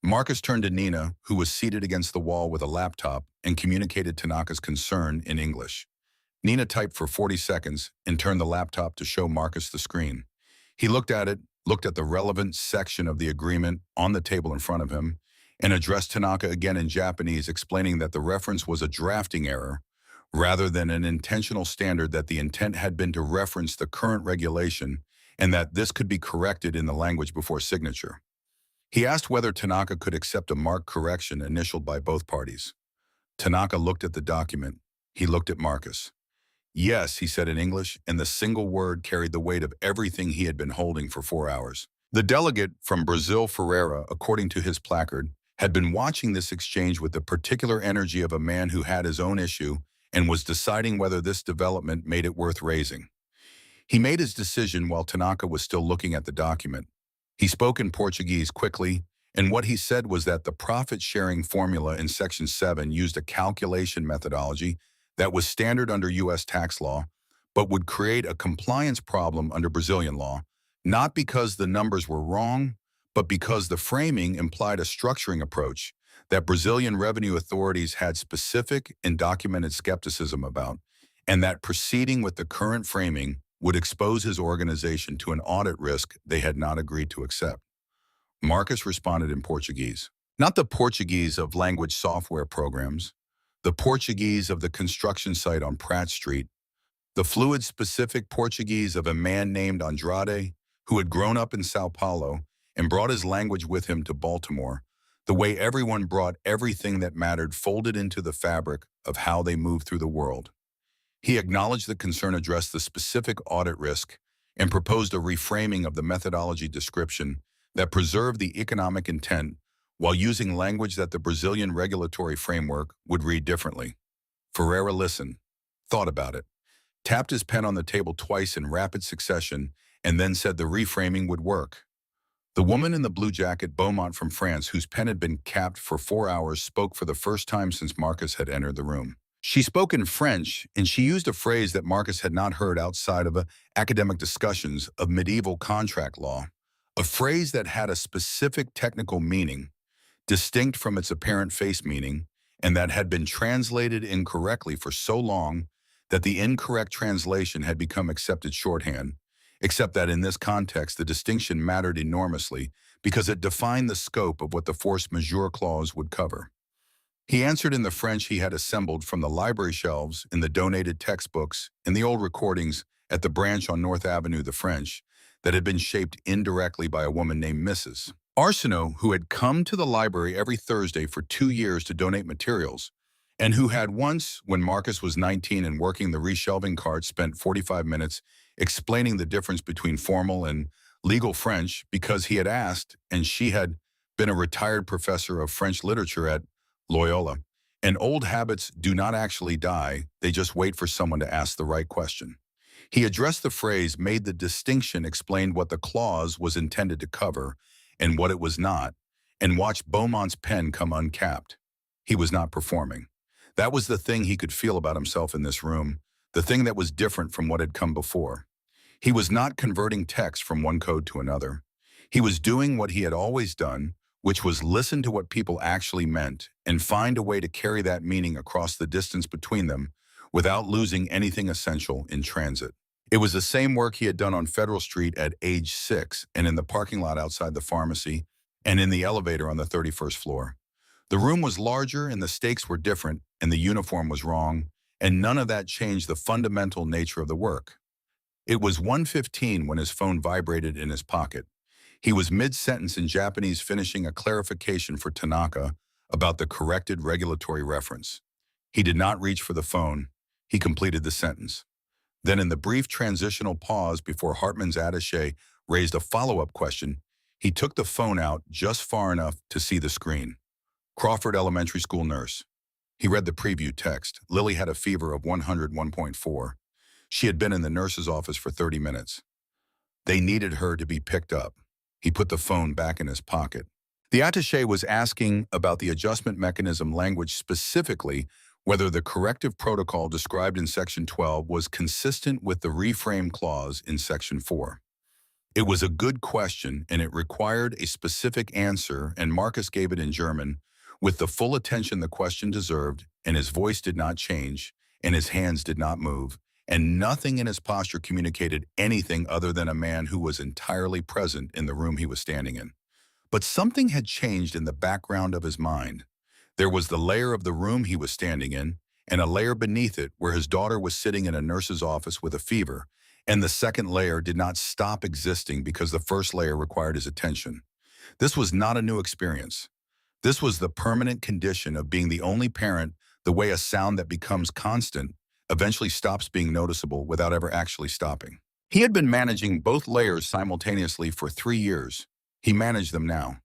Marcus turned to Nina, who was seated against the wall with a laptop, and communicated Tanaka's concern in English. Nina typed for 40 seconds and turned the laptop to show Marcus the screen. He looked at it, looked at the relevant section of the agreement on the table in front of him, and addressed Tanaka again in Japanese, explaining that the reference was a drafting error rather than an intentional standard, that the intent had been to reference the current regulation and that this could be corrected in the language before signature. He asked whether Tanaka could accept a marked correction initialed by both parties. Tanaka looked at the document. He looked at Marcus. Yes, he said in English, and the single word carried the weight of everything he had been holding for 4 hours. The delegate from Brazil, Ferreira, according to his placard, had been watching this exchange with the particular energy of a man who had his own issue and was deciding whether this development made it worth raising. He made his decision while Tanaka was still looking at the document. He spoke in Portuguese quickly, and what he said was that the profit-sharing formula in Section 7 used a calculation methodology that was standard under U.S. tax law, but would create a compliance problem under Brazilian law, not because the numbers were wrong, but because the framing implied a structuring approach that Brazilian revenue authorities had specific and documented skepticism about, and that proceeding with the current framing would expose his organization to an audit risk they had not agreed to accept. Marcus responded in Portuguese. Not the Portuguese of language software programs, the Portuguese of the construction site on Pratt Street, the fluid specific Portuguese of a man named Andrade, who had grown up in Sao Paulo and brought his language with him to Baltimore, the way everyone brought everything that mattered folded into the fabric of how they moved through the world. He acknowledged the concern, addressed the specific audit risk, and proposed a reframing of the methodology description that preserved the economic intent while using language that the Brazilian regulatory framework would read differently. Ferreira listened, thought about it, tapped his pen on the table twice in rapid succession, and then said the reframing would work. The woman in the blue jacket, Beaumont from France, whose pen had been capped for 4 hours, spoke for the first time since Marcus had entered the room. She spoke in French, and she used a phrase that Marcus had not heard outside of academic discussions of medieval contract law, a phrase that had a specific technical meaning, distinct from its apparent face meaning, and that had been translated incorrectly for so long that the incorrect translation had become accepted shorthand, except that in this context the distinction mattered enormously because it defined the scope of what the force majeure clause would cover. He answered in the French he had assembled from the library shelves, in the donated textbooks, in the old recordings at the branch on North Avenue, the French, that had been shaped indirectly by a woman named Mrs. Arsenault, who had come to the library every Thursday for 2 years to donate materials, and who had once, when Marcus was 19 and working the reshelving cart, spent 45 minutes explaining the difference between formal and legal French because he had asked, and she had been a retired professor of French literature at Loyola. And old habits do not actually die, they just wait for someone to ask the right question. He addressed the phrase, made the distinction, explained what the clause was intended to cover and what it was not, and watched Beaumont's pen come uncapped. He was not performing. That was the thing he could feel about himself in this room, the thing that was different from what had come before. He was not converting text from one code to another. He was doing what he had always done, which was listen to what people actually meant and find a way to carry that meaning across the distance between them without losing anything essential in transit. It was the same work he had done on Federal Street at age 6 and in the parking lot outside the pharmacy and in the elevator on the 31st floor. The room was larger and the stakes were different and the uniform was wrong, and none of that changed the fundamental nature of the work. It was 1:15 when his phone vibrated in his pocket. He was mid-sentence in Japanese, finishing a clarification for Tanaka about the corrected regulatory reference. He did not reach for the phone. He completed the sentence. Then, in the brief transitional pause before Hartman's attaché raised a follow-up question, he took the phone out just far enough to see the screen. Crawford Elementary School nurse. He read the preview text. Lily had a fever of 101.4. She had been in the nurse's office for 30 minutes. They needed her to be picked up. He put the phone back in his pocket. The attaché was asking about the adjustment mechanism language, specifically whether the corrective protocol described in Section 12 was consistent with the reframe clause in Section 4. It was a good question, and it required a specific answer, and Marcus gave it in German, with the full attention the question deserved, and his voice did not change, and his hands did not move, and nothing in his posture communicated anything other than a man who was entirely present in the room he was standing in. But something had changed in the background of his mind. There was the layer of the room he was standing in, and a layer beneath it where his daughter was sitting in a nurse's office with a fever, and the second layer did not stop existing because the first layer required his attention. This was not a new experience. This was the permanent condition of being the only parent, the way a sound that becomes constant eventually stops being noticeable without ever actually stopping. He had been managing both layers simultaneously for 3 years. He managed them now.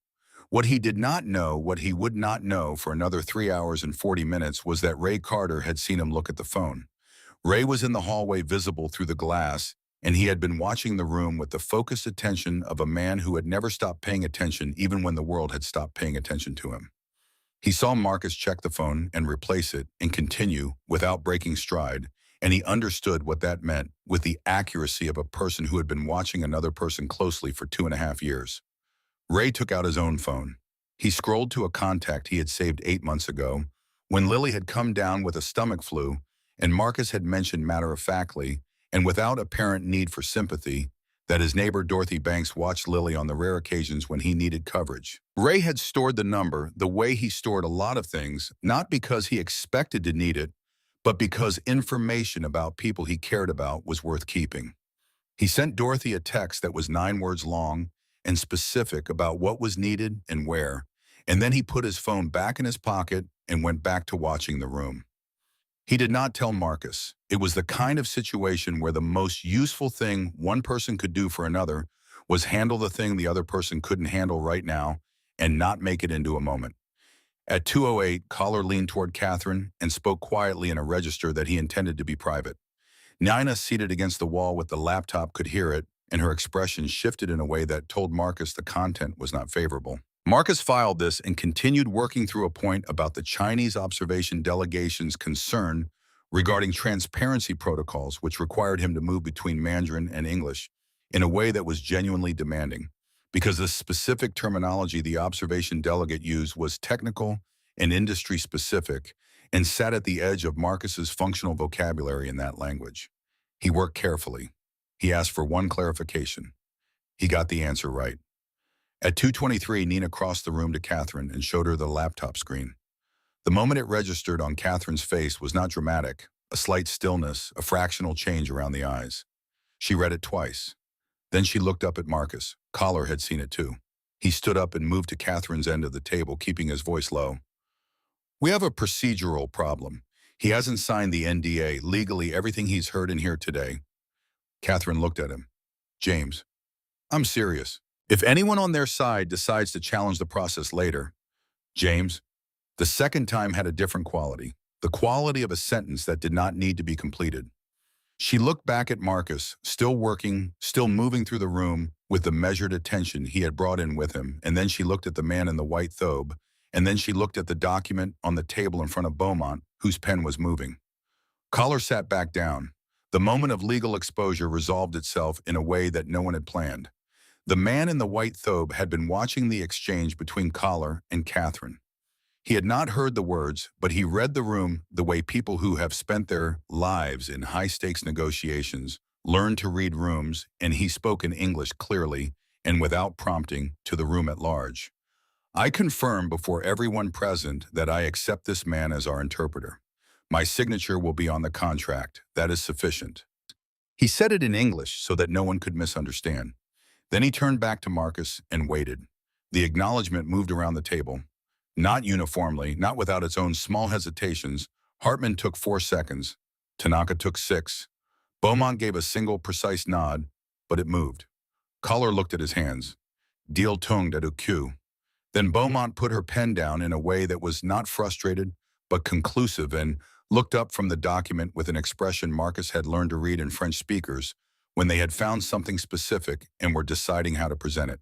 What he did not know, what he would not know for another 3 hours and 40 minutes was that Ray Carter had seen him look at the phone. Ray was in the hallway visible through the glass, and he had been watching the room with the focused attention of a man who had never stopped paying attention even when the world had stopped paying attention to him. He saw Marcus check the phone and replace it and continue without breaking stride, and he understood what that meant with the accuracy of a person who had been watching another person closely for 2.5 years. Ray took out his own phone. He scrolled to a contact he had saved 8 months ago, when Lily had come down with a stomach flu, and Marcus had mentioned matter-of-factly, and without apparent need for sympathy, that his neighbor Dorothy Banks watched Lily on the rare occasions when he needed coverage. Ray had stored the number the way he stored a lot of things, not because he expected to need it, but because information about people he cared about was worth keeping. He sent Dorothy a text that was 9 words long and specific about what was needed and where, and then he put his phone back in his pocket and went back to watching the room. He did not tell Marcus. It was the kind of situation where the most useful thing one person could do for another was handle the thing the other person couldn't handle right now and not make it into a moment. At 2:08, Collar leaned toward Catherine and spoke quietly in a register that he intended to be private. Nina, seated against the wall with the laptop, could hear it, and her expression shifted in a way that told Marcus the content was not favorable. Marcus filed this and continued working through a point about the Chinese observation delegation's concern regarding transparency protocols, which required him to move between Mandarin and English in a way that was genuinely demanding, because the specific terminology the observation delegate used was technical and industry-specific and sat at the edge of Marcus's functional vocabulary in that language. He worked carefully. He asked for one clarification. He got the answer right. At 2:23, Nina crossed the room to Catherine and showed her the laptop screen. The moment it registered on Catherine's face was not dramatic, a slight stillness, a fractional change around the eyes. She read it twice. Then she looked up at Marcus. Collar had seen it too. He stood up and moved to Catherine's end of the table, keeping his voice low. "We have a procedural problem. He hasn't signed the NDA. Legally, everything he's heard in here today." Catherine looked at him. "James, I'm serious. If anyone on their side decides to challenge the process later," James, the second time had a different quality, the quality of a sentence that did not need to be completed. She looked back at Marcus, still working, still moving through the room with the measured attention he had brought in with him, and then she looked at the man in the white thobe, and then she looked at the document on the table in front of Beaumont, whose pen was moving. Collar sat back down. The moment of legal exposure resolved itself in a way that no one had planned. The man in the white thobe had been watching the exchange between Collar and Catherine. He had not heard the words, but he read the room the way people who have spent their lives in high-stakes negotiations learn to read rooms, and he spoke in English clearly and without prompting to the room at large. "I confirm before everyone present that I accept this man as our interpreter. My signature will be on the contract. That is sufficient." He said it in English so that no one could misunderstand. Then he turned back to Marcus and waited. The acknowledgement moved around the table. Not uniformly, not without its own small hesitations. Hartman took 4 seconds. Tanaka took 6. Beaumont gave a single precise nod, but it moved. Collar looked at his hands. "Deal tung da du Q." Then Beaumont put her pen down in a way that was not frustrated, but conclusive, and looked up from the document with an expression Marcus had learned to read in French speakers when they had found something specific and were deciding how to present it.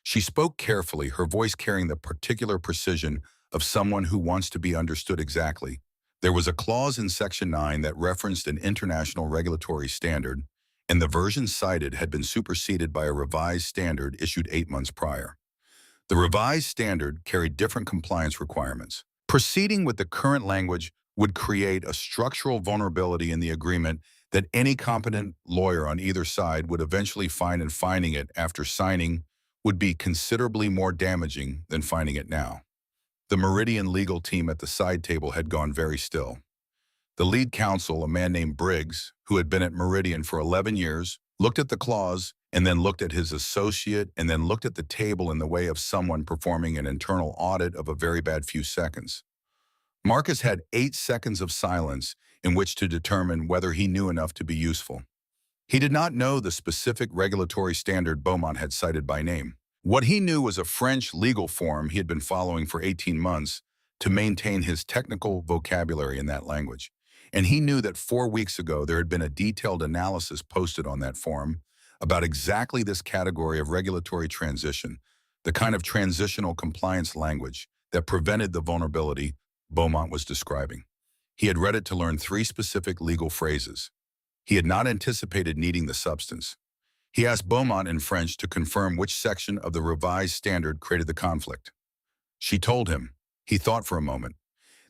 She spoke carefully, her voice carrying the particular precision of someone who wants to be understood exactly. There was a clause in Section 9 that referenced an international regulatory standard, and the version cited had been superseded by a revised standard issued 8 months prior. The revised standard carried different compliance requirements. Proceeding with the current language would create a structural vulnerability in the agreement that any competent lawyer on either side would eventually find, and finding it after signing would be considerably more damaging than finding it now. The Meridian legal team at the side table had gone very still. The lead counsel, a man named Briggs, who had been at Meridian for 11 years, looked at the clause and then looked at his associate and then looked at the table in the way of someone performing an internal audit of a very bad few seconds. Marcus had 8 seconds of silence in which to determine whether he knew enough to be useful. He did not know the specific regulatory standard Beaumont had cited by name. What he knew was a French legal form he had been following for 18 months to maintain his technical vocabulary in that language. And he knew that 4 weeks ago there had been a detailed analysis posted on that forum about exactly this category of regulatory transition, the kind of transitional compliance language that prevented the vulnerability Beaumont was describing. He had read it to learn 3 specific legal phrases. He had not anticipated needing the substance. He asked Beaumont in French to confirm which section of the revised standard created the conflict. She told him. He thought for a moment.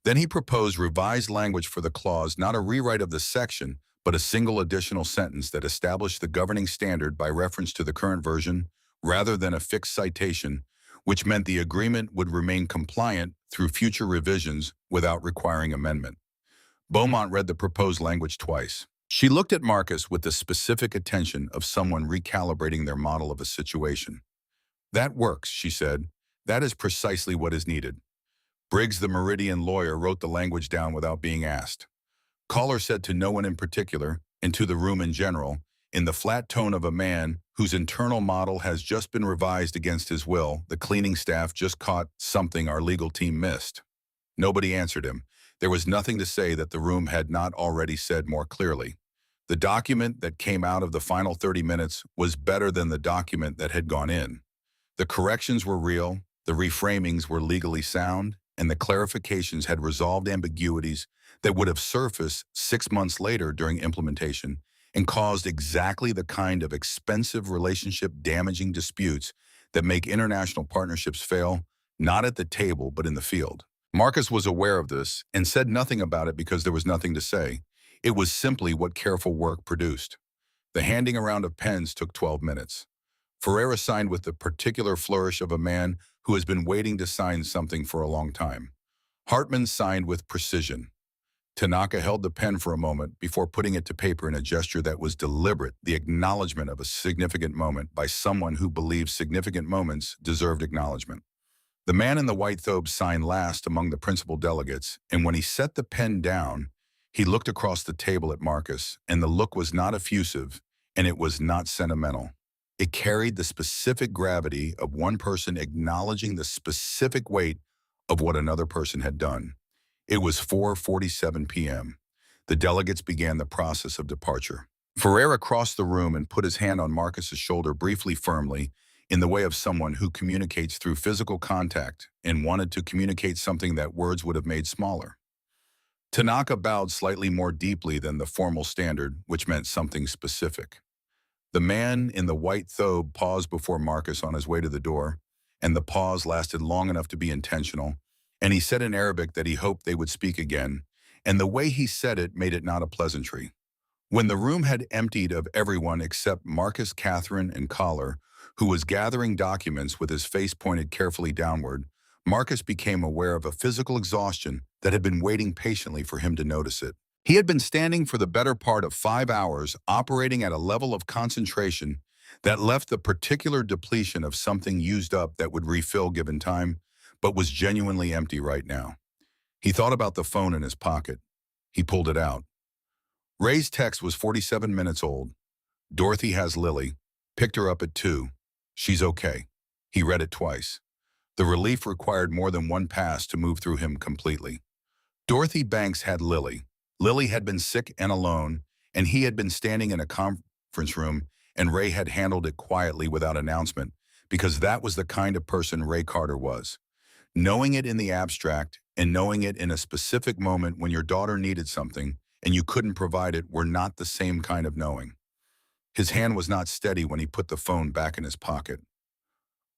Then he proposed revised language for the clause, not a rewrite of the section, but a single additional sentence that established the governing standard by reference to the current version, rather than a fixed citation, which meant the agreement would remain compliant through future revisions without requiring amendment. Beaumont read the proposed language twice. She looked at Marcus with the specific attention of someone recalibrating their model of a situation. "That works," she said. "That is precisely what is needed." Briggs, the Meridian lawyer, wrote the language down without being asked. Caller said to no one in particular, and to the room in general, in the flat tone of a man whose internal model has just been revised against his will, "The cleaning staff just caught something our legal team missed." Nobody answered him. There was nothing to say that the room had not already said more clearly. The document that came out of the final 30 minutes was better than the document that had gone in. The corrections were real, the reframings were legally sound, and the clarifications had resolved ambiguities that would have surfaced 6 months later during implementation and caused exactly the kind of expensive relationship-damaging disputes that make international partnerships fail, not at the table but in the field. Marcus was aware of this and said nothing about it because there was nothing to say. It was simply what careful work produced. The handing around of pens took 12 minutes. Ferreira signed with the particular flourish of a man who has been waiting to sign something for a long time. Hartman signed with precision. Tanaka held the pen for a moment before putting it to paper in a gesture that was deliberate, the acknowledgement of a significant moment by someone who believed significant moments deserved acknowledgement. The man in the white thobe signed last among the principal delegates, and when he set the pen down, he looked across the table at Marcus, and the look was not effusive, and it was not sentimental. It carried the specific gravity of one person acknowledging the specific weight of what another person had done. It was 4:47 p.m. The delegates began the process of departure. Ferreira crossed the room and put his hand on Marcus's shoulder briefly firmly, in the way of someone who communicates through physical contact and wanted to communicate something that words would have made smaller. Tanaka bowed slightly more deeply than the formal standard, which meant something specific. The man in the white thobe paused before Marcus on his way to the door, and the pause lasted long enough to be intentional, and he said in Arabic that he hoped they would speak again, and the way he said it made it not a pleasantry. When the room had emptied of everyone except Marcus, Catherine, and Collar, who was gathering documents with his face pointed carefully downward, Marcus became aware of a physical exhaustion that had been waiting patiently for him to notice it. He had been standing for the better part of 5 hours, operating at a level of concentration that left the particular depletion of something used up that would refill given time, but was genuinely empty right now. He thought about the phone in his pocket. He pulled it out. Ray's text was 47 minutes old. "Dorothy has Lily. Picked her up at 2. She's okay." He read it twice. The relief required more than one pass to move through him completely. Dorothy Banks had Lily. Lily had been sick and alone, and he had been standing in a conference room, and Ray had handled it quietly without announcement, because that was the kind of person Ray Carter was. Knowing it in the abstract and knowing it in a specific moment when your daughter needed something and you couldn't provide it were not the same kind of knowing. His hand was not steady when he put the phone back in his pocket.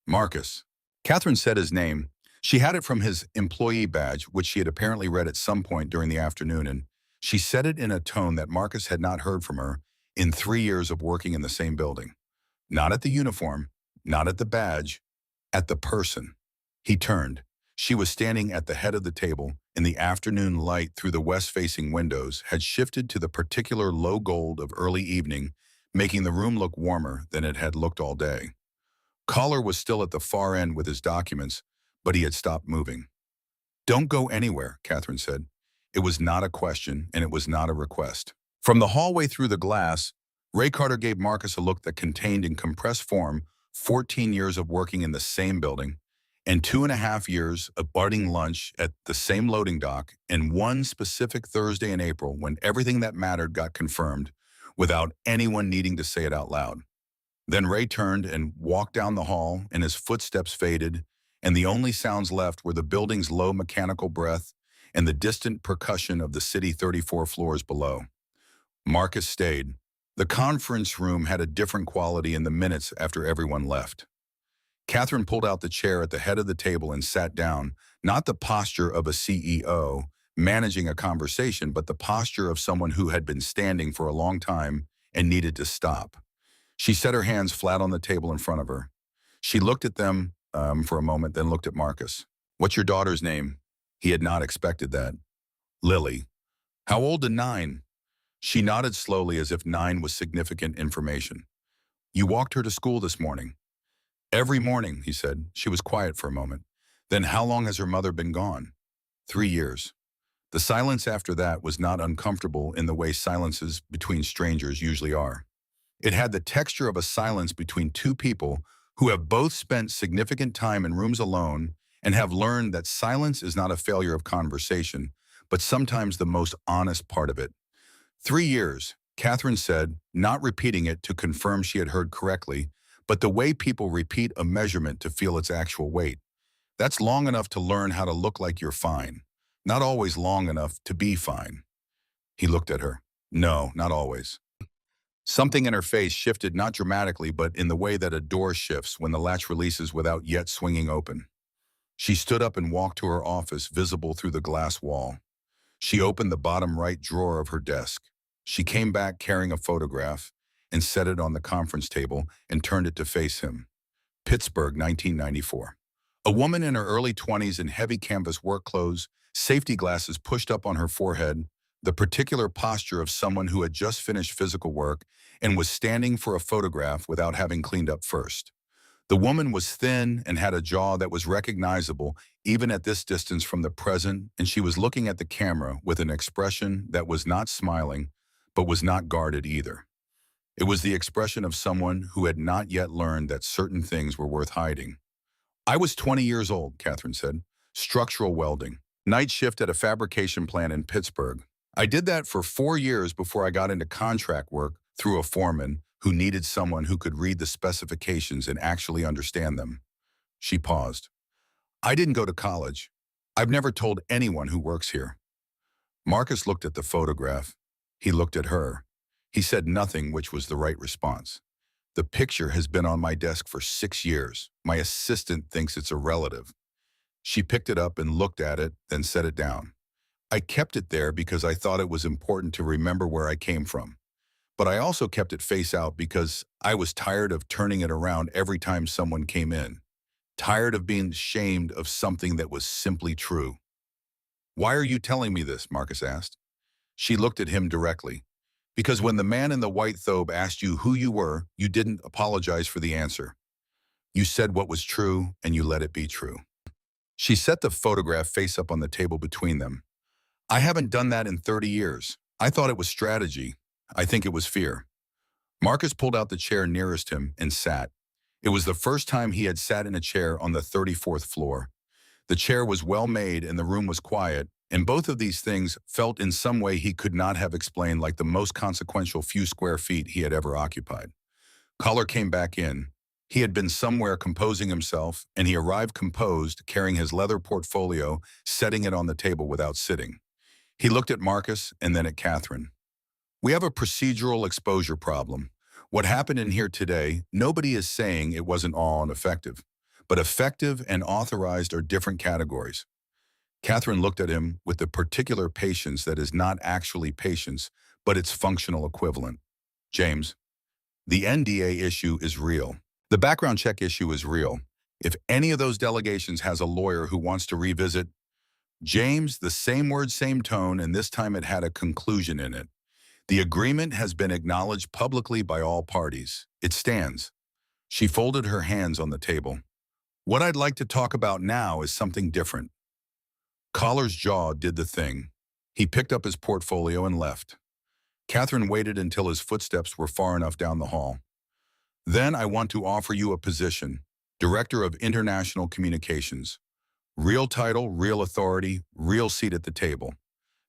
"Marcus." Catherine said his name. She had it from his employee badge, which she had apparently read at some point during the afternoon, and she said it in a tone that Marcus had not heard from her in 3 years of working in the same building. Not at the uniform, not at the badge, at the person. He turned. She was standing at the head of the table, and the afternoon light through the west-facing windows had shifted to the particular low gold of early evening, making the room look warmer than it had looked all day. Collar was still at the far end with his documents, but he had stopped moving. "Don't go anywhere," Catherine said. It was not a question, and it was not a request. From the hallway through the glass, Ray Carter gave Marcus a look that contained in compressed form 14 years of working in the same building, and 2.5 years of budding lunch at the same loading dock, and one specific Thursday in April when everything that mattered got confirmed without anyone needing to say it out loud. Then Ray turned and walked down the hall, and his footsteps faded, and the only sounds left were the building's low mechanical breath and the distant percussion of the city 34 floors below. Marcus stayed. The conference room had a different quality in the minutes after everyone left. Catherine pulled out the chair at the head of the table and sat down, not the posture of a CEO managing a conversation, but the posture of someone who had been standing for a long time and needed to stop. She set her hands flat on the table in front of her. She looked at them for a moment, then looked at Marcus. "What's your daughter's name?" He had not expected that. "Lily." "How old? 9?" She nodded slowly as if 9 was significant information. "You walked her to school this morning?" "Every morning," he said. She was quiet for a moment. "Then how long has her mother been gone?" 3 years. The silence after that was not uncomfortable in the way silences between strangers usually are. It had the texture of a silence between two people who have both spent significant time in rooms alone and have learned that silence is not a failure of conversation, but sometimes the most honest part of it. 3 years, Catherine said, not repeating it to confirm she had heard correctly, but the way people repeat a measurement to feel its actual weight. That's long enough to learn how to look like you're fine, not always long enough to be fine. He looked at her. No, not always. Something in her face shifted not dramatically, but in the way that a door shifts when the latch releases without yet swinging open. She stood up and walked to her office, visible through the glass wall. She opened the bottom right drawer of her desk. She came back carrying a photograph and set it on the conference table and turned it to face him. Pittsburgh, 1994. A woman in her early 20s in heavy canvas work clothes, safety glasses pushed up on her forehead, the particular posture of someone who had just finished physical work and was standing for a photograph without having cleaned up first. The woman was thin and had a jaw that was recognizable even at this distance from the present, and she was looking at the camera with an expression that was not smiling, but was not guarded either. It was the expression of someone who had not yet learned that certain things were worth hiding. "I was 20 years old," Catherine said. "Structural welding. Night shift at a fabrication plant in Pittsburgh. I did that for 4 years before I got into contract work through a foreman who needed someone who could read the specifications and actually understand them." She paused. "I didn't go to college. I've never told anyone who works here." Marcus looked at the photograph. He looked at her. He said nothing, which was the right response. "The picture has been on my desk for 6 years. My assistant thinks it's a relative." She picked it up and looked at it, then set it down. "I kept it there because I thought it was important to remember where I came from. But I also kept it face out because I was tired of turning it around every time someone came in. Tired of being ashamed of something that was simply true." "Why are you telling me this?" Marcus asked. She looked at him directly. "Because when the man in the white thobe asked you who you were, you didn't apologize for the answer. You said what was true, and you let it be true." She set the photograph face up on the table between them. "I haven't done that in 30 years. I thought it was strategy. I think it was fear." Marcus pulled out the chair nearest him and sat. It was the first time he had sat in a chair on the 34th floor. The chair was well made and the room was quiet, and both of these things felt in some way he could not have explained like the most consequential few square feet he had ever occupied. Collar came back in. He had been somewhere composing himself, and he arrived composed, carrying his leather portfolio, setting it on the table without sitting. He looked at Marcus and then at Catherine. "We have a procedural exposure problem. What happened in here today, nobody is saying it wasn't all ineffective. But effective and authorized are different categories." Catherine looked at him with the particular patience that is not actually patience, but its functional equivalent. "James, the NDA issue is real. The background check issue is real. If any of those delegations has a lawyer who wants to revisit, James, the same word, same tone, and this time it had a conclusion in it. The agreement has been acknowledged publicly by all parties. It stands. She folded her hands on the table. What I'd like to talk about now is something different. Collar's jaw did the thing. He picked up his portfolio and left. Catherine waited until his footsteps were far enough down the hall. Then I want to offer you a position, Director of International Communications. Real title, real authority, real seat at the table.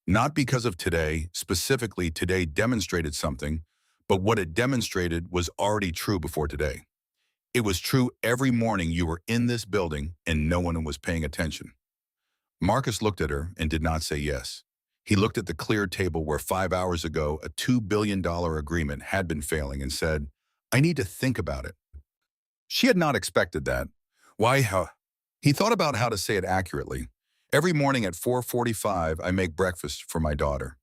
Not because of today, specifically today demonstrated something, but what it demonstrated was already true before today. It was true every morning you were in this building and no one was paying attention. Marcus looked at her and did not say yes. He looked at the clear table where 5 hours ago a $2 billion agreement had been failing and said, I need to think about it. She had not expected that. Why, how? He thought about how to say it accurately. Every morning at 4:45, I make breakfast for my daughter.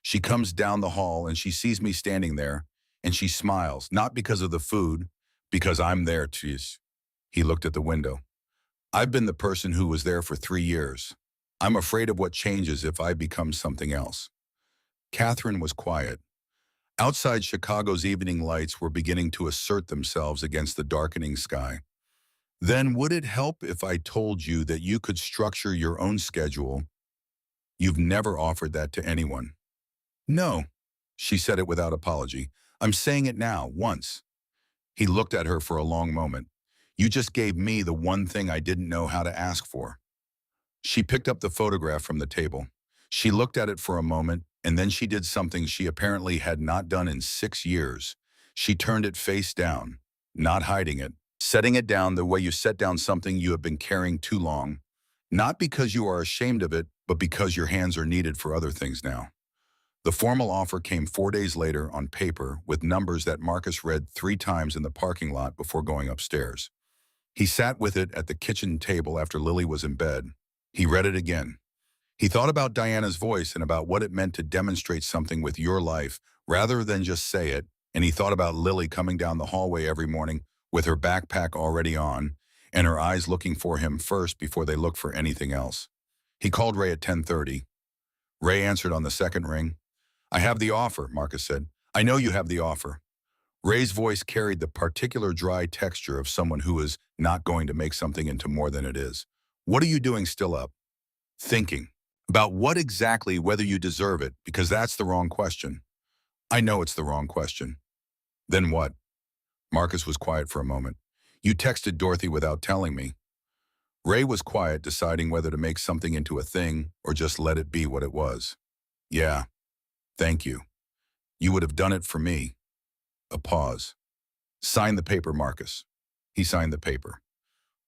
She comes down the hall and she sees me standing there and she smiles, not because of the food, because I'm there, geez. He looked at the window. I've been the person who was there for 3 years. I'm afraid of what changes if I become something else. Catherine was quiet. Outside, Chicago's evening lights were beginning to assert themselves against the darkening sky. Then would it help if I told you that you could structure your own schedule? You've never offered that to anyone. No, she said it without apology. I'm saying it now, once. He looked at her for a long moment. You just gave me the one thing I didn't know how to ask for. She picked up the photograph from the table. She looked at it for a moment, and then she did something she apparently had not done in 6 years. She turned it face down, not hiding it, setting it down the way you set down something you have been carrying too long, not because you are ashamed of it, but because your hands are needed for other things now. The formal offer came 4 days later on paper with numbers that Marcus read 3 times in the parking lot before going upstairs. He sat with it at the kitchen table after Lily was in bed. He read it again. He thought about Diana's voice and about what it meant to demonstrate something with your life rather than just say it, and he thought about Lily coming down the hallway every morning with her backpack already on and her eyes looking for him first before they looked for anything else. He called Ray at 10:30. Ray answered on the second ring. I have the offer, Marcus said. I know you have the offer. Ray's voice carried the particular dry texture of someone who is not going to make something into more than it is. What are you doing still up? Thinking. About what exactly, whether you deserve it, because that's the wrong question. I know it's the wrong question. Then what? Marcus was quiet for a moment. You texted Dorothy without telling me. Ray was quiet, deciding whether to make something into a thing or just let it be what it was. Yeah, thank you. You would have done it for me. A pause. Sign the paper, Marcus. He signed the paper.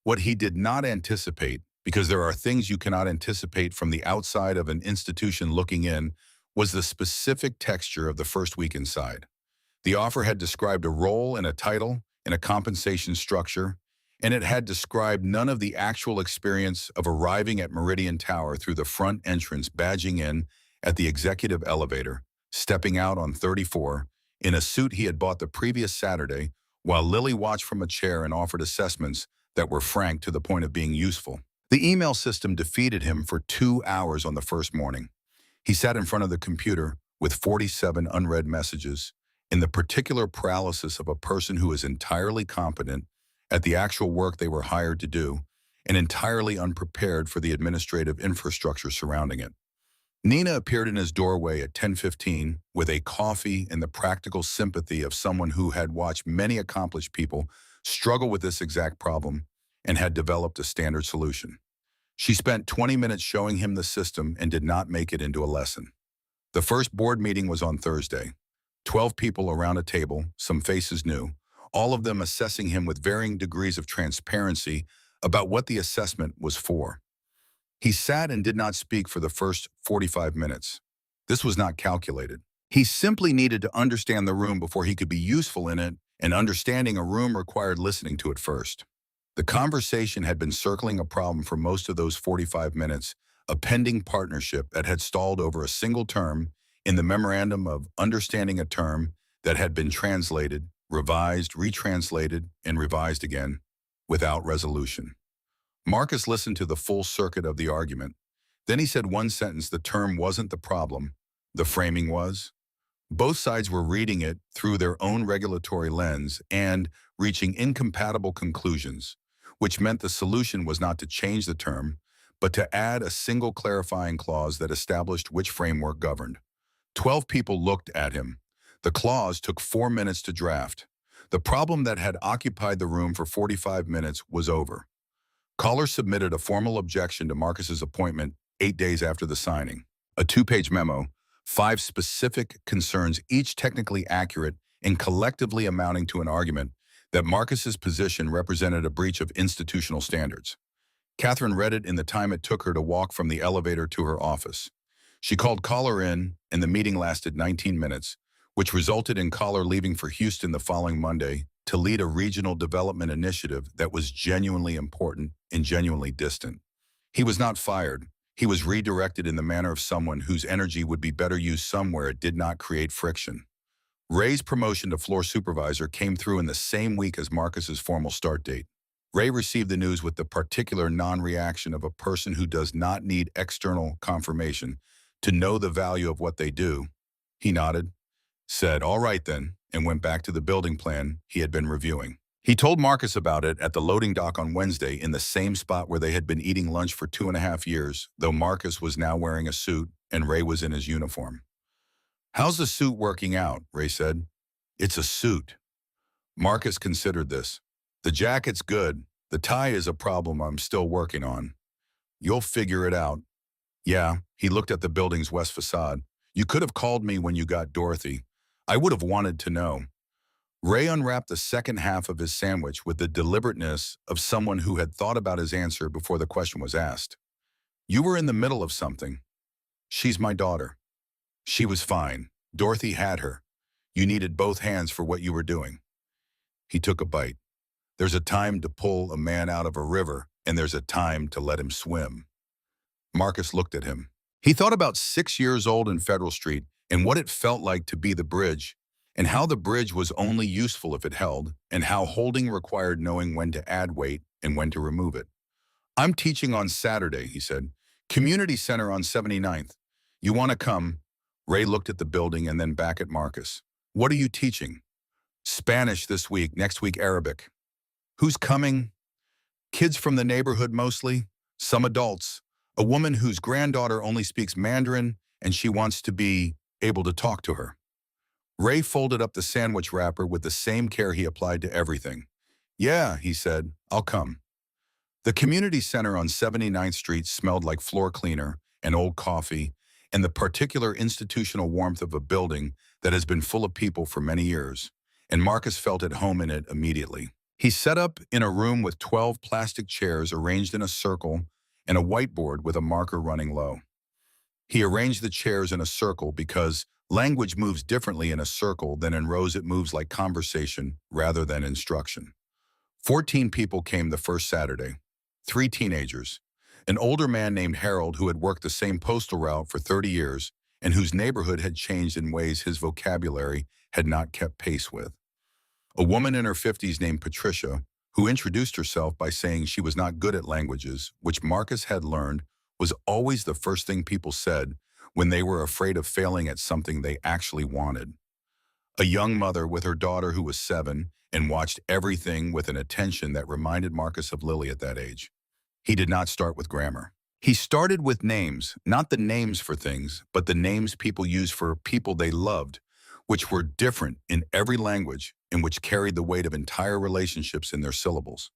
What he did not anticipate, because there are things you cannot anticipate from the outside of an institution looking in, was the specific texture of the first week inside. The offer had described a role and a title and a compensation structure, and it had described none of the actual experience of arriving at Meridian Tower through the front entrance, badging in at the executive elevator, stepping out on 34, in a suit he had bought the previous Saturday, while Lily watched from a chair and offered assessments that were frank to the point of being useful. The email system defeated him for 2 hours on the first morning. He sat in front of the computer with 47 unread messages, in the particular paralysis of a person who is entirely competent at the actual work they were hired to do and entirely unprepared for the administrative infrastructure surrounding it. Nina appeared in his doorway at 10:15 with a coffee and the practical sympathy of someone who had watched many accomplished people struggle with this exact problem and had developed a standard solution. She spent 20 minutes showing him the system and did not make it into a lesson. The first board meeting was on Thursday. 12 people around a table, some faces new, all of them assessing him with varying degrees of transparency about what the assessment was for. He sat and did not speak for the first 45 minutes. This was not calculated. He simply needed to understand the room before he could be useful in it, and understanding a room required listening to it first. The conversation had been circling a problem for most of those 45 minutes, a pending partnership that had stalled over a single term in the memorandum of understanding, a term that had been translated revised, retranslated, and revised again, without resolution. Marcus listened to the full circuit of the argument. Then he said one sentence: the term wasn't the problem, the framing was. Both sides were reading it through their own regulatory lens and reaching incompatible conclusions, which meant the solution was not to change the term, but to add a single clarifying clause that established which framework governed. 12 people looked at him. The clause took 4 minutes to draft. The problem that had occupied the room for 45 minutes was over. Caller submitted a formal objection to Marcus's appointment 8 days after the signing. A 2-page memo, 5 specific concerns, each technically accurate and collectively amounting to an argument that Marcus's position represented a breach of institutional standards. Catherine read it in the time it took her to walk from the elevator to her office. She called Caller in, and the meeting lasted 19 minutes, which resulted in Caller leaving for Houston the following Monday to lead a regional development initiative that was genuinely important and genuinely distant. He was not fired. He was redirected in the manner of someone whose energy would be better used somewhere it did not create friction. Ray's promotion to floor supervisor came through in the same week as Marcus's formal start date. Ray received the news with the particular non-reaction of a person who does not need external confirmation to know the value of what they do. He nodded, said, "All right then," and went back to the building plan he had been reviewing. He told Marcus about it at the loading dock on Wednesday in the same spot where they had been eating lunch for 2.5 years, though Marcus was now wearing a suit and Ray was in his uniform. "How's the suit working out?" Ray said. "It's a suit." Marcus considered this. "The jacket's good. The tie is a problem I'm still working on." "You'll figure it out." "Yeah," he looked at the building's west facade. "You could have called me when you got Dorothy. I would have wanted to know." Ray unwrapped the second half of his sandwich with the deliberateness of someone who had thought about his answer before the question was asked. "You were in the middle of something." "She's my daughter." "She was fine. Dorothy had her. You needed both hands for what you were doing." He took a bite. "There's a time to pull a man out of a river, and there's a time to let him swim." Marcus looked at him. He thought about 6 years old in Federal Street and what it felt like to be the bridge, and how the bridge was only useful if it held, and how holding required knowing when to add weight and when to remove it. "I'm teaching on Saturday," he said. "Community Center on 79th. You want to come?" Ray looked at the building and then back at Marcus. "What are you teaching?" "Spanish this week, next week Arabic." "Who's coming?" "Kids from the neighborhood mostly. Some adults. A woman whose granddaughter only speaks Mandarin and she wants to be able to talk to her." Ray folded up the sandwich wrapper with the same care he applied to everything. "Yeah," he said, "I'll come." The community center on 79th Street smelled like floor cleaner and old coffee and the particular institutional warmth of a building that has been full of people for many years, and Marcus felt at home in it immediately. He set up in a room with 12 plastic chairs arranged in a circle and a whiteboard with a marker running low. He arranged the chairs in a circle because language moves differently in a circle than in rows. It moves like conversation rather than instruction. 14 people came the first Saturday. 3 teenagers. An older man named Harold who had worked the same postal route for 30 years and whose neighborhood had changed in ways his vocabulary had not kept pace with. A woman in her 50s named Patricia, who introduced herself by saying she was not good at languages, which Marcus had learned was always the first thing people said when they were afraid of failing at something they actually wanted. A young mother with her daughter who was 7 and watched everything with an attention that reminded Marcus of Lily at that age. He did not start with grammar. He started with names, not the names for things, but the names people used for people they loved, which were different in every language and which carried the weight of entire relationships in their syllables.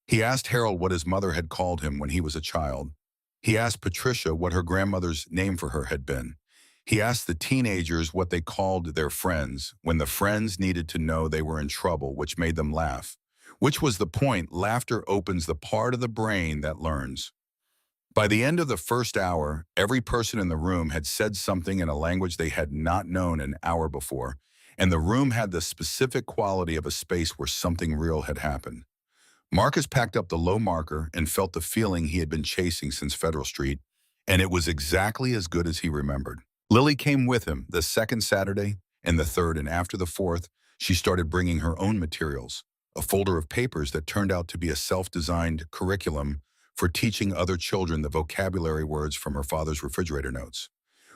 He asked Harold what his mother had called him when he was a child. He asked Patricia what her grandmother's name for her had been. He asked the teenagers what they called their friends when the friends needed to know they were in trouble, which made them laugh. Which was the point: laughter opens the part of the brain that learns. By the end of the first hour, every person in the room had said something in a language they had not known an hour before, and the room had the specific quality of a space where something real had happened. Marcus packed up the low marker and felt the feeling he had been chasing since Federal Street, and it was exactly as good as he remembered. Lily came with him the second Saturday and the third, and after the fourth, She started bringing her own materials, a folder of papers that turned out to be a self-designed curriculum for teaching other children the vocabulary words from her father's refrigerator notes.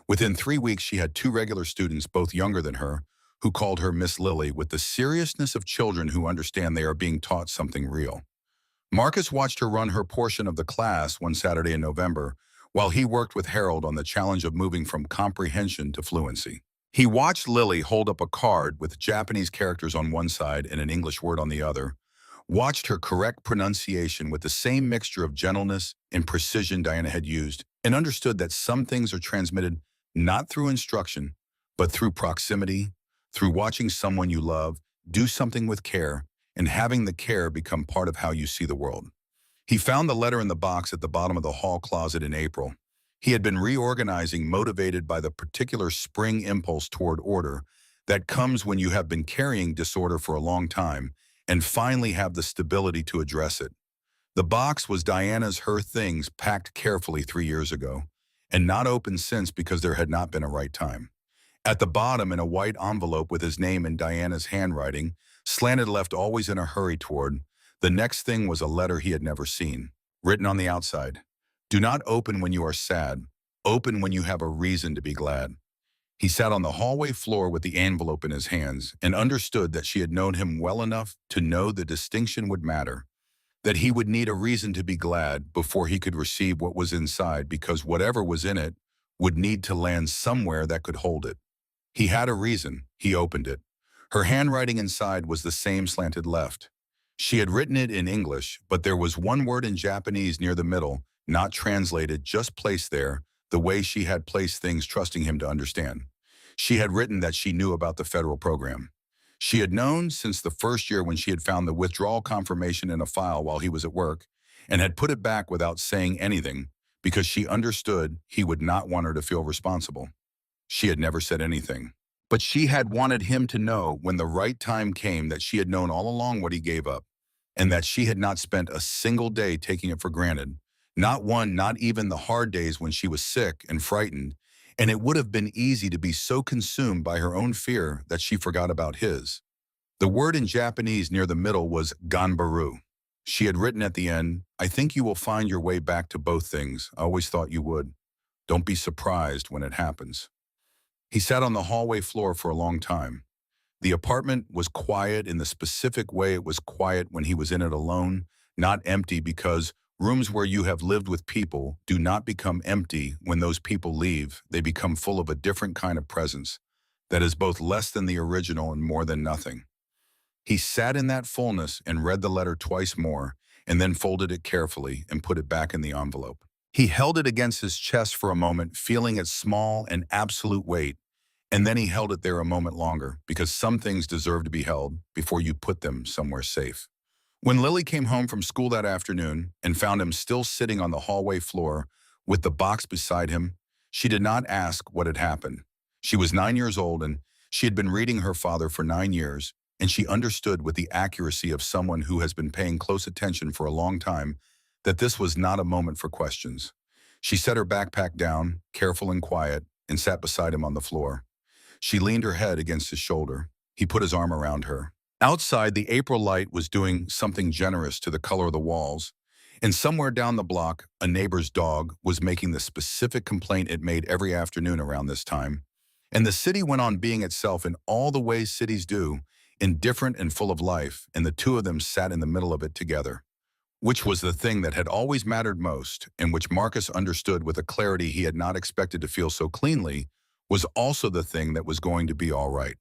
Within 3 weeks, she had two regular students, both younger than her, who called her Miss Lily with the seriousness of children who understand they are being taught something real. Marcus watched her run her portion of the class one Saturday in November, while he worked with Harold on the challenge of moving from comprehension to fluency. He watched Lily hold up a card with Japanese characters on one side and an English word on the other, watched her correct pronunciation with the same mixture of gentleness and precision Diana had used, and understood that some things are transmitted not through instruction, but through proximity, through watching someone you love do something with care, and having the care become part of how you see the world. He found the letter in the box at the bottom of the hall closet in April. He had been reorganizing, motivated by the particular spring impulse toward order that comes when you have been carrying disorder for a long time and finally have the stability to address it. The box was Diana's her things packed carefully 3 years ago, and not opened since because there had not been a right time. At the bottom, in a white envelope with his name in Diana's handwriting, slanted left always in a hurry toward, the next thing was a letter he had never seen, written on the outside. Do not open when you are sad. Open when you have a reason to be glad. He sat on the hallway floor with the envelope in his hands and understood that she had known him well enough to know the distinction would matter, that he would need a reason to be glad before he could receive what was inside, because whatever was in it would need to land somewhere that could hold it. He had a reason. He opened it. Her handwriting inside was the same slanted left. She had written it in English, but there was one word in Japanese near the middle, not translated, just placed there, the way she had placed things, trusting him to understand. She had written that she knew about the federal program. She had known since the first year when she had found the withdrawal confirmation in a file while he was at work, and had put it back without saying anything because she understood he would not want her to feel responsible. She had never said anything. But she had wanted him to know when the right time came that she had known all along what he gave up, and that she had not spent a single day taking it for granted, not one, not even the hard days when she was sick and frightened, and it would have been easy to be so consumed by her own fear that she forgot about his. The word in Japanese near the middle was ganbaru. She had written at the end, I think you will find your way back to both things. I always thought you would. Don't be surprised when it happens. He sat on the hallway floor for a long time. The apartment was quiet in the specific way it was quiet when he was in it alone, not empty, because rooms where you have lived with people do not become empty when those people leave. They become full of a different kind of presence that is both less than the original and more than nothing. He sat in that fullness and read the letter twice more, and then folded it carefully and put it back in the envelope. He held it against his chest for a moment, feeling its small and absolute weight, and then he held it there a moment longer, because some things deserve to be held before you put them somewhere safe. When Lily came home from school that afternoon and found him still sitting on the hallway floor with the box beside him, she did not ask what had happened. She was 9 years old, and she had been reading her father for 9 years, and she understood with the accuracy of someone who has been paying close attention for a long time that this was not a moment for questions. She set her backpack down, careful and quiet, and sat beside him on the floor. She leaned her head against his shoulder. He put his arm around her. Outside, the April light was doing something generous to the color of the walls, and somewhere down the block, a neighbor's dog was making the specific complaint it made every afternoon around this time. And the city went on being itself in all the ways cities do, indifferent and full of life, and the two of them sat in the middle of it together, which was the thing that had always mattered most, and which Marcus understood with a clarity he had not expected to feel so cleanly, was also the thing that was going to be all right.